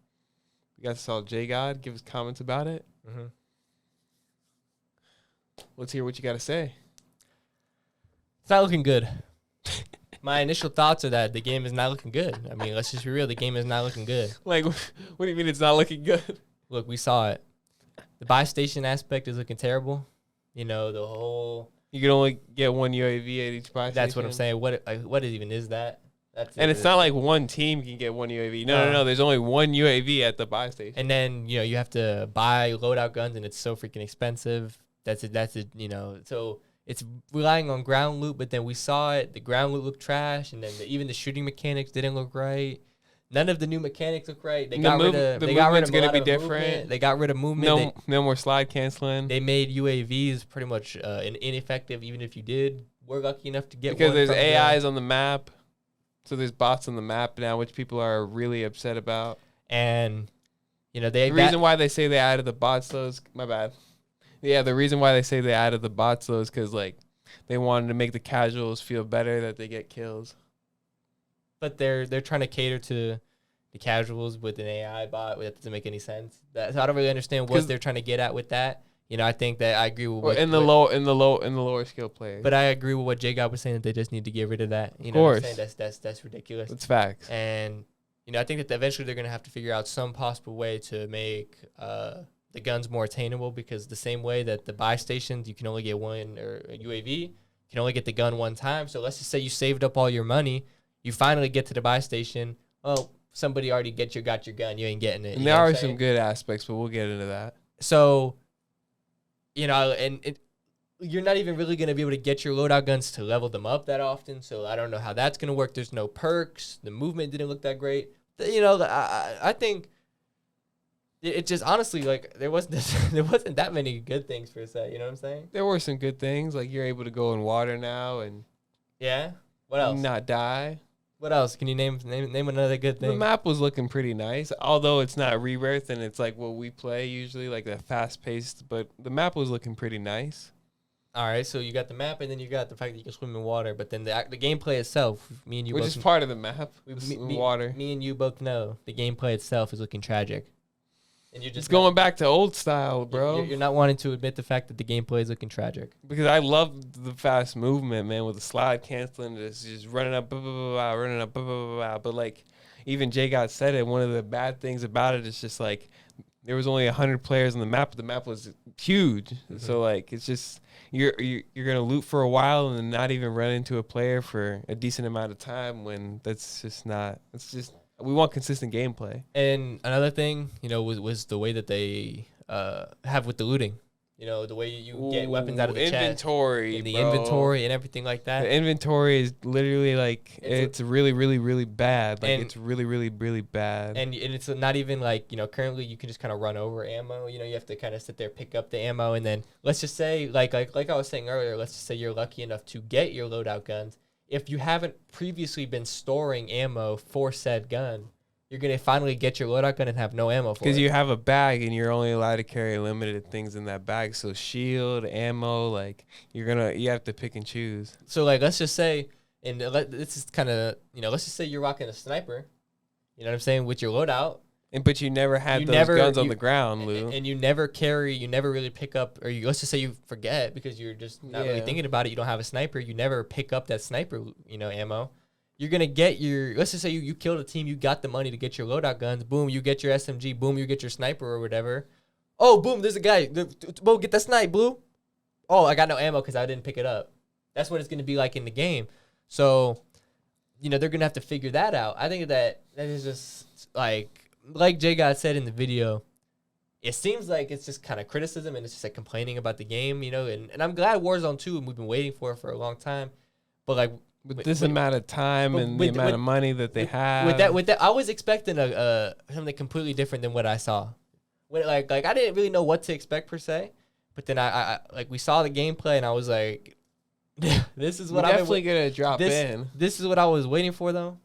B: We got to saw J God give his comments about it.
A: Mm-hmm.
B: Let's hear what you got to say.
A: It's not looking good. My initial thoughts are that the game is not looking good. I mean, let's just be real. The game is not looking good.
B: Like, what do you mean it's not looking good?
A: Look, we saw it. The buy station aspect is looking terrible. You know, the whole...
B: You can only get one UAV at each buy station.
A: That's what I'm saying. What even is that?
B: And it's not like one team can get one UAV. No. There's only one UAV at the buy station.
A: And then, you know, you have to buy loadout guns, and it's so freaking expensive. That's it, you know. So it's relying on ground loot, but then we saw it. The ground loot looked trash, and then even the shooting mechanics didn't look right. None of the new mechanics look right. They got rid of
B: gonna be different.
A: Movement. They got rid of movement.
B: No more slide canceling.
A: They made UAVs pretty much ineffective, even if you were lucky enough to get
B: because
A: one.
B: Because there's AIs on the map. So there's bots on the map now, which people are really upset about.
A: And, you know,
B: the reason why they say they added the bots, though, is... My bad. Yeah, the reason why they say they added the bots, though, is because, like, they wanted to make the casuals feel better that they get kills.
A: But they're trying to cater to the casuals with an AI bot. That doesn't make any sense. So I don't really understand what they're trying to get at with that. You know, I think that I agree with what
B: in the lower skill players.
A: But I agree with what J God was saying, that they just need to get rid of that. You know what I'm saying? That's ridiculous.
B: It's facts.
A: And you know, I think that eventually they're gonna have to figure out some possible way to make the guns more attainable, because the same way that the buy stations you can only get one, or a UAV, you can only get the gun one time. So let's just say you saved up all your money, you finally get to the buy station. Oh, somebody already got your gun. You ain't getting it.
B: And there are some good aspects, but we'll get into that.
A: So. You know, and you're not even really going to be able to get your loadout guns to level them up that often. So I don't know how that's going to work. There's no perks. The movement didn't look that great. You know, I think it just honestly, like, there wasn't that many good things per se. You know what I'm saying?
B: There were some good things. Like, you're able to go in water now and...
A: Yeah? What else?
B: Not die.
A: What else? Can you name another good thing?
B: The map was looking pretty nice, although it's not Rebirth and it's like what we play usually, like that fast paced. But the map was looking pretty nice.
A: All right, so you got the map, and then you got the fact that you can swim in water. But then the gameplay itself, me and you,
B: which
A: both
B: is part of the map, water.
A: Me and you both know the gameplay itself is looking tragic. And you're just
B: going back to old style, bro.
A: You're not wanting to admit the fact that the gameplay is looking tragic.
B: Because I love the fast movement, man, with the slide canceling, just running up, running up, But like, even J God said it. One of the bad things about it is just like there was only 100 players on the map, but the map was huge. Mm-hmm. So like, it's just you're gonna loot for a while and then not even run into a player for a decent amount of time. When that's just not. It's just. We want consistent gameplay.
A: And another thing, you know, was the way that they have with the looting. You know, the way you get weapons out of the
B: inventory,
A: chest, and the inventory and everything like that.
B: The inventory is literally like it's really, really, really bad. Like it's really, really, really bad.
A: And it's not even like, you know, currently you can just kind of run over ammo. You know, you have to kind of sit there, pick up the ammo, and then let's just say, like I was saying earlier, let's just say you're lucky enough to get your loadout guns. If you haven't previously been storing ammo for said gun, you're going to finally get your loadout gun and have no ammo for it.
B: Because you have a bag and you're only allowed to carry limited things in that bag. So shield, ammo, like you have to pick and choose.
A: So like, let's just say, and this is kind of, you know, let's just say you're rocking a sniper, you know what I'm saying, with your loadout.
B: But you never had those guns on the ground, Lou.
A: And you never really pick up, or let's just say you forget because you're just not really thinking about it. You don't have a sniper. You never pick up that sniper, you know, ammo. You're going to get let's just say you killed a team. You got the money to get your loadout guns. Boom, you get your SMG. Boom, you get your sniper or whatever. Oh, boom, there's a guy. Boom, get that snipe, Blue. Oh, I got no ammo because I didn't pick it up. That's what it's going to be like in the game. So, you know, they're going to have to figure that out. I think that is just like J God said in the video, it seems like it's just kind of criticism and it's just like complaining about the game, you know, and I'm glad Warzone 2, and we've been waiting for it for a long time. But like
B: with this amount of time and the amount of money that they have.
A: With that, I was expecting something completely different than what I saw. Like I didn't really know what to expect per se, but then I like we saw the gameplay and I was like, This is
B: We're
A: what I'm
B: definitely gonna drop in.
A: This is what I was waiting for, though.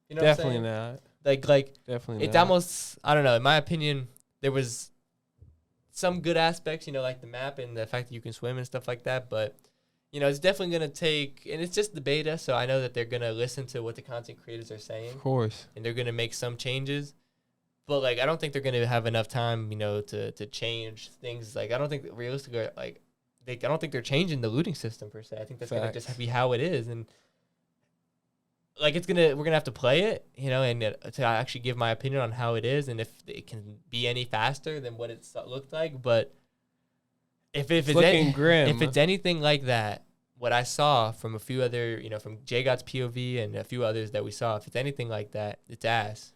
A: You know
B: Definitely
A: what I'm saying?
B: not.
A: Like
B: Definitely
A: it's
B: not.
A: almost, I don't know. In my opinion, there was some good aspects, like the map and the fact that you can swim and stuff like that. But it's definitely gonna take, and it's just the beta, so I know that they're gonna listen to what the content creators are saying,
B: Of course.
A: and they're gonna make some changes. But like, I don't think they're gonna have enough time, to change things. Like, I don't think realistically, like, I don't think they're changing the looting system per se. I think that's gonna just be how it is, and like we're gonna have to play it, and to actually give my opinion on how it is, and if it can be any faster than what it's looked like. But if it's
B: looking grim,
A: if it's anything like that, what I saw from a few other, from J God's POV and a few others that we saw, if it's anything like that, it's ass.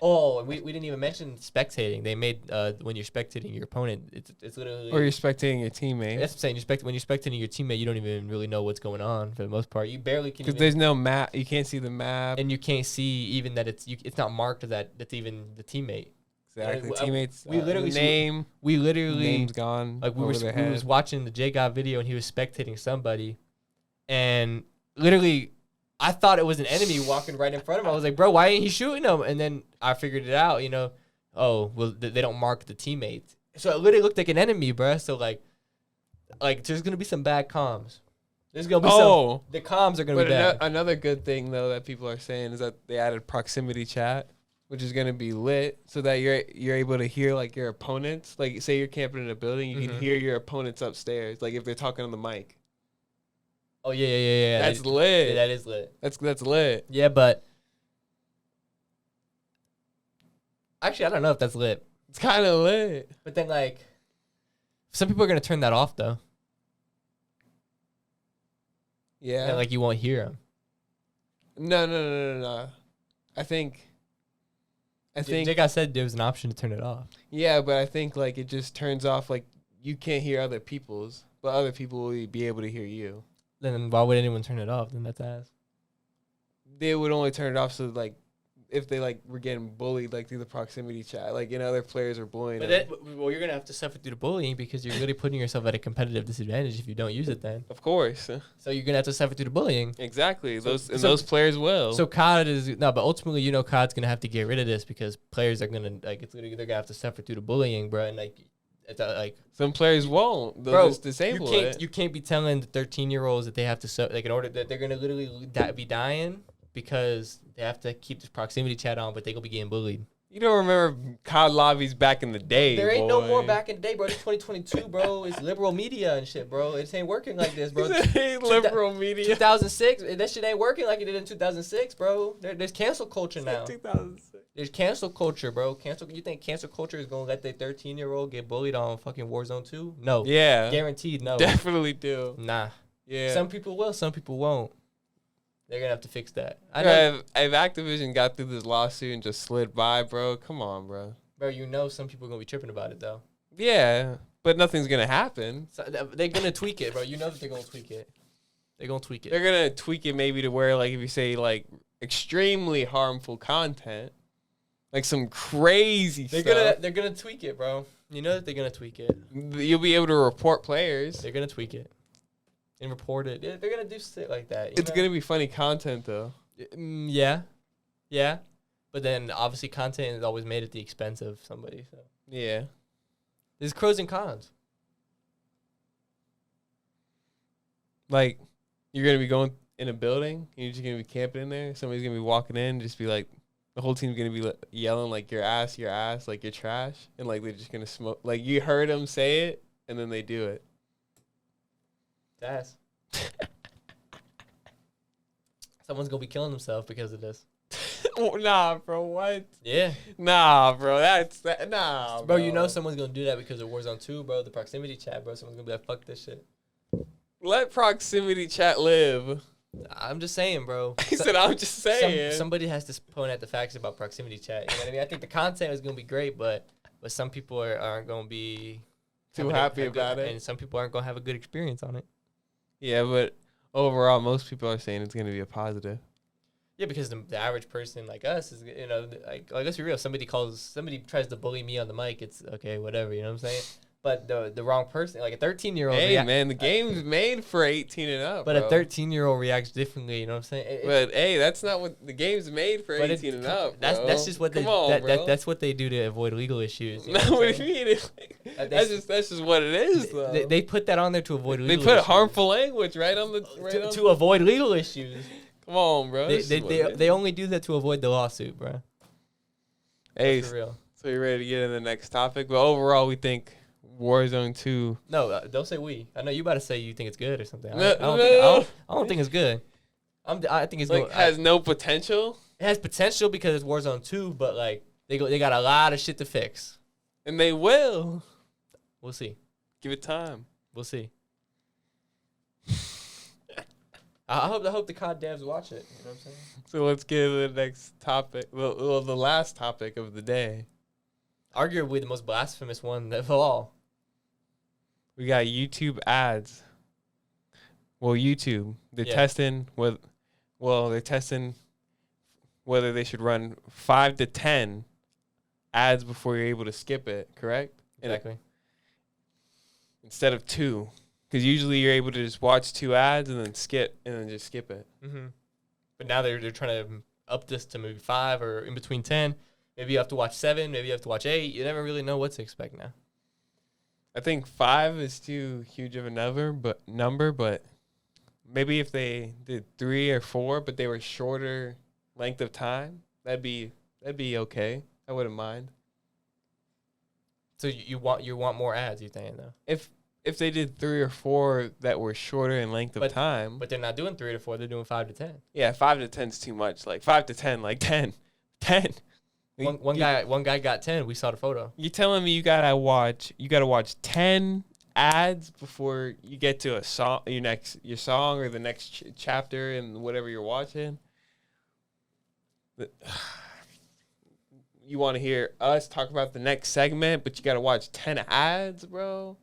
A: Oh, we didn't even mention spectating. They made when you're spectating your opponent, it's literally.
B: Or you're spectating your teammate.
A: That's what I'm saying. When you're spectating your teammate, you don't even really know what's going on for the most part. You barely can.
B: Because there's no map. You can't see the map.
A: And you can't see even that it's not marked that's even the teammate.
B: Exactly. Teammates.
A: We literally
B: name.
A: We literally
B: name's gone.
A: Like we
B: over
A: was watching the J God video and he was spectating somebody, and literally, I thought it was an enemy walking right in front of him. I was like, bro, why ain't he shooting him? And then I figured it out. Oh well, they don't mark the teammates, so it literally looked like an enemy, bro. So like there's gonna be some bad comms. There's gonna be some. The comms are gonna be bad.
B: Another good thing though that people are saying is that they added proximity chat, which is gonna be lit, so that you're able to hear like your opponents. Like say you're camping in a building, you can hear your opponents upstairs, like if they're talking on the mic.
A: Oh yeah.
B: That's lit.
A: Yeah, that is lit.
B: That's lit.
A: Yeah, but actually, I don't know if that's lit.
B: It's kind of lit.
A: But then, like, some people are gonna turn that off though.
B: Yeah.
A: And, like, you won't hear them.
B: No. I think.
A: Like I said, there was an option to turn it off.
B: Yeah, but I think like it just turns off. Like you can't hear other people's, but other people will be able to hear you.
A: Then why would anyone turn it off? Then that's ass.
B: They would only turn it off so like if they like were getting bullied like through the proximity chat, like other players are bullying.
A: Well, you're gonna have to suffer through the bullying because you're really putting yourself at a competitive disadvantage if you don't use it. Then
B: of course.
A: So you're gonna have to suffer through the bullying.
B: Exactly. Those players will.
A: So COD is no, but ultimately COD's gonna have to get rid of this because players are gonna it's literally they're gonna have to suffer through the bullying, bro, and like
B: some players won't. They'll just disable it.
A: You can't be telling the 13-year-olds that they have to in order that they're gonna literally be dying because they have to keep this proximity chat on, but they gonna be getting bullied.
B: You don't remember COD lobbies back in the day?
A: There ain't no more back in the day, bro. It's 2022, bro. It's liberal media and shit, bro. It ain't working like this, bro.
B: Liberal media.
A: 2006, that shit ain't working like it did in 2006, bro. There's cancel culture now.
B: 2006.
A: There's cancel culture, bro. You think cancel culture is gonna let the 13-year-old get bullied on fucking Warzone 2? No.
B: Yeah.
A: Guaranteed, no.
B: Definitely do.
A: Nah.
B: Yeah.
A: Some people will, some people won't. They're gonna have to fix that.
B: If Activision got through this lawsuit and just slid by, bro, come on, bro.
A: Bro, some people are gonna be tripping about it though.
B: Yeah, but nothing's gonna happen.
A: So they're gonna tweak it, bro. You know that they're gonna tweak it. They're gonna tweak it.
B: They're gonna tweak it maybe to where, like, if you say like extremely harmful content, like some crazy stuff.
A: They're gonna tweak it, bro. You know that they're gonna tweak it.
B: You'll be able to report players.
A: They're gonna tweak it and report it. They're gonna do shit like that.
B: It's gonna be funny content though.
A: Yeah. But then obviously content is always made at the expense of somebody. So
B: yeah,
A: there's pros and cons.
B: Like you're gonna be going in a building, and you're just gonna be camping in there. Somebody's gonna be walking in, and just be like, the whole team's gonna be yelling like your ass, like you're trash, and like they're just gonna smoke. Like you heard them say it, and then they do it.
A: Ass. Someone's gonna be killing themselves because of this.
B: Nah, bro, what?
A: Yeah.
B: Nah, bro, nah,
A: bro. You know someone's gonna do that because of Warzone 2, bro. The proximity chat, bro. Someone's gonna be like, fuck this shit.
B: Let proximity chat live.
A: I'm just saying, bro.
B: He said, I'm just saying.
A: Somebody has to point at the facts about proximity chat. You know what I mean? I think the content is gonna be great, but some people aren't gonna be
B: too happy about it,
A: and some people aren't gonna have a good experience on it.
B: Yeah, but overall, most people are saying it's gonna be a positive.
A: Yeah, because the average person like us is, like let's be real. Somebody tries to bully me on the mic. It's okay, whatever. You know what I'm saying? but the wrong person, like a 13-year-old.
B: Hey, man, the game's made for 18 and up.
A: But
B: bro.
A: a 13-year-old reacts differently. You know what I'm saying?
B: But hey, that's not what the game's made for. 18 and up. Bro.
A: That's just what that's what they do to avoid legal issues. You know
B: what do you mean? That's just what it is. Though.
A: They put that on there to avoid legal.
B: They put
A: issues.
B: Harmful language right on the
A: to avoid legal issues.
B: Come on, bro.
A: They only do that to avoid the lawsuit, bro.
B: Hey,
A: for real.
B: So you ready to get in the next topic? But overall, we think Warzone 2.
A: No, don't say we. I know you about to say you think it's good or something.
B: I
A: don't think it's good. I think it's
B: like has no potential.
A: It has potential because it's Warzone 2, but like they got a lot of shit to fix.
B: And they will.
A: We'll see.
B: Give it time.
A: We'll see. I hope the COD devs watch it. You know what I'm saying?
B: So let's get to the next topic. Well, the last topic of the day.
A: Arguably the most blasphemous one of all.
B: We got YouTube ads. Well, YouTube. They're testing they're testing whether they should run 5 to 10 ads before you're able to skip it, correct?
A: Exactly.
B: Instead of 2. Because usually you're able to just watch 2 ads and then just skip it.
A: Mm-hmm. But now they're trying to up this to maybe 5 or in between 10. Maybe you have to watch 7. Maybe you have to watch 8. You never really know what to expect now.
B: I think 5 is too huge of a number, but maybe if they did 3 or 4, but they were shorter length of time, that'd be okay. I wouldn't mind.
A: So you want more ads? You think though?
B: If they did 3 or 4 that were shorter in length of time,
A: but they're not doing 3 to 4. They're doing 5 to 10.
B: Yeah, 5 to 10 is too much. Like 5 to 10, like 10.
A: One guy got 10. We saw the photo.
B: You telling me you gotta watch 10 ads before you get to a song, your song or the next chapter in whatever you're watching? You want to hear us talk about the next segment, but you gotta watch 10 ads, bro?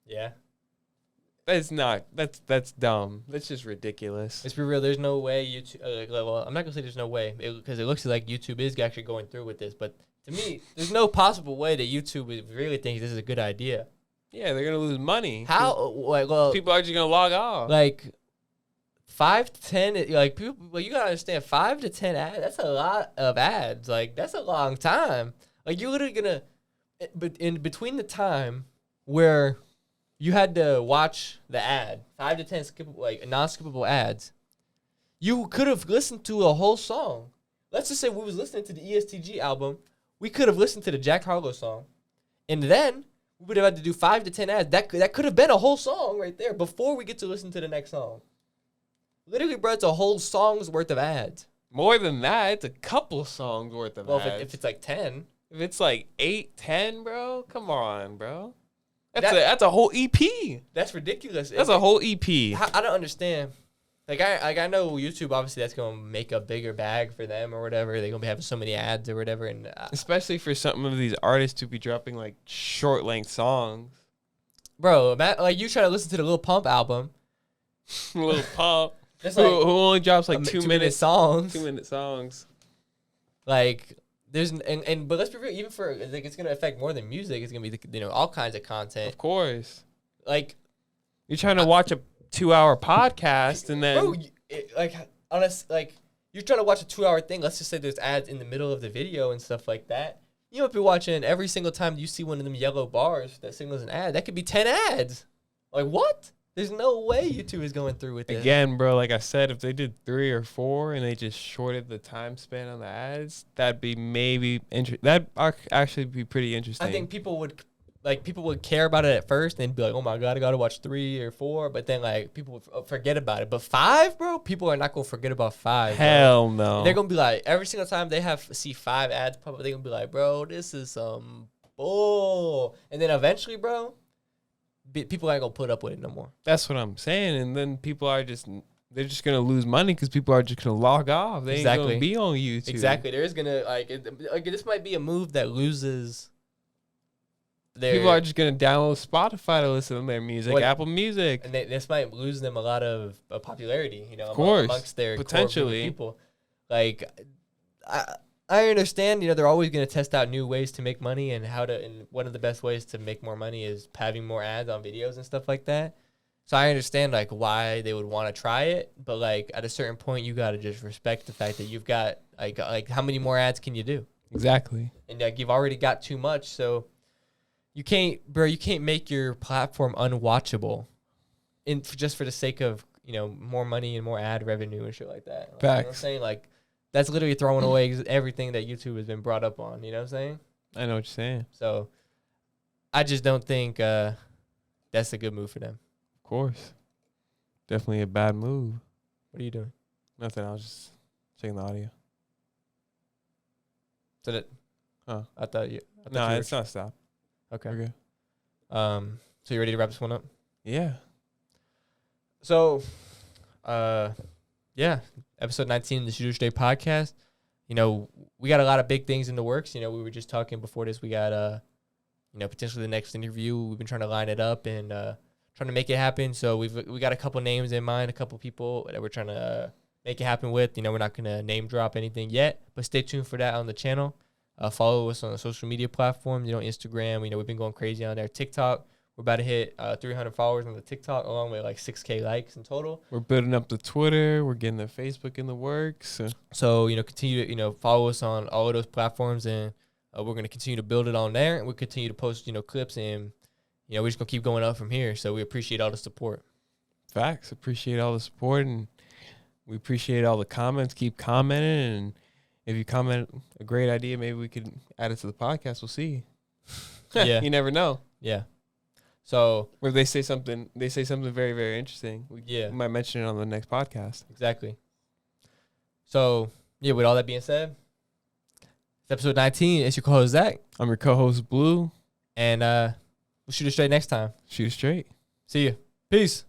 A: Yeah.
B: That's dumb. That's just ridiculous.
A: Let's be real. There's no way YouTube. Well, I'm not gonna say there's no way because it looks like YouTube is actually going through with this. But to me, there's no possible way that YouTube really thinks this is a good idea.
B: Yeah, they're gonna lose money.
A: How? Well,
B: people are just gonna log off.
A: Like 5 to 10. Like people. Well, you gotta understand. 5 to 10 ads. That's a lot of ads. Like that's a long time. Like you're literally gonna. But in between the time where you had to watch the ad, 5 to 10 non-skippable ads, you could have listened to a whole song. Let's just say we was listening to the EST Gee album. We could have listened to the Jack Harlow song. And then we would have had to do 5 to 10 ads. That could have been a whole song right there before we get to listen to the next song. Literally, bro, it's a whole song's worth of ads.
B: More than that, it's a couple songs worth of ads.
A: Well, if it's like 10.
B: If it's like 8, 10, bro, come on, bro. That's a whole EP.
A: That's ridiculous.
B: That's a whole EP.
A: I don't understand. Like I know YouTube, obviously that's gonna make a bigger bag for them or whatever. They're gonna be having so many ads or whatever, and
B: especially for some of these artists to be dropping like short length songs.
A: Bro, like you try to listen to the Lil Pump album.
B: Lil Pump, who only drops like 2-minute
A: songs.
B: 2-minute songs.
A: Like. But let's be real. Even for like, it's gonna affect more than music. It's gonna be all kinds of content.
B: Of course.
A: Like
B: you're trying to watch a 2-hour podcast and then
A: you're trying to watch a 2-hour thing. Let's just say there's ads in the middle of the video and stuff like that. You might be watching every single time you see one of them yellow bars that signals an ad. That could be 10 ads. Like what? There's no way YouTube is going through with it.
B: Again, bro, like I said, if they did 3 or 4 and they just shorted the time span on the ads, that'd be that'd actually be pretty interesting.
A: I think people would care about it at first and be like, oh my God, I got to watch 3 or 4. But then like people would forget about it. But 5, bro, people are not going to forget about 5.
B: Hell no.
A: They're going to be like, every single time they see 5 ads pop up, they're going to be like, bro, this is some bull. And then eventually, bro, people ain't gonna put up with it no more.
B: That's what I'm saying. And then people are they're just gonna lose money because people are just gonna log off. They ain't gonna be on YouTube.
A: Exactly. There is gonna this might be a move that loses.
B: People are just gonna download Spotify to listen to their music, Apple Music,
A: and this might lose them a lot of popularity.
B: of course,
A: amongst their
B: potentially
A: core people. Like, I understand, they're always going to test out new ways to make money and one of the best ways to make more money is having more ads on videos and stuff like that. So I understand like why they would want to try it, but like at a certain point you got to just respect the fact that you've got like how many more ads can you do?
B: Exactly.
A: And like you've already got too much, so you can't make your platform unwatchable just for the sake of, more money and more ad revenue and shit like that. Like,
B: Facts.
A: You know what I'm saying? Like that's literally throwing away everything that YouTube has been brought up on, you know what I'm saying?
B: I know what you're saying.
A: So I just don't think that's a good move for them.
B: Of course. Definitely a bad move.
A: What are you doing?
B: Nothing. I was just checking the audio.
A: Did it?
B: Huh?
A: I thought
B: No, it's not stopped.
A: Okay.
B: We're good.
A: So you ready to wrap this one up?
B: Yeah.
A: So, yeah, episode 19 of the Shooter Straight podcast. We got a lot of big things in the works. We were just talking before this. We got, potentially the next interview. We've been trying to line it up and trying to make it happen. So we got a couple names in mind, a couple people that we're trying to make it happen with. We're not going to name drop anything yet, but stay tuned for that on the channel. Follow us on the social media platforms. Instagram. We've been going crazy on there. TikTok. We're about to hit 300 followers on the TikTok, along with like 6K likes in total.
B: We're building up the Twitter. We're getting the Facebook in the works.
A: So continue to follow us on all of those platforms, and we're going to continue to build it on there, and we'll continue to post clips, and we're just gonna keep going up from here. So we appreciate all the support.
B: Facts. Appreciate all the support, and we appreciate all the comments. Keep commenting, and if you comment a great idea, maybe we could add it to the podcast. We'll see.
A: Yeah,
B: You never know.
A: Yeah. So
B: Or if they say something very, very interesting. We might mention it on the next podcast.
A: Exactly. So yeah, with all that being said, it's episode 19. It's your co-host Zach.
B: I'm your co-host Blue,
A: and we'll shoot it straight next time.
B: Shoot it straight.
A: See you. Peace.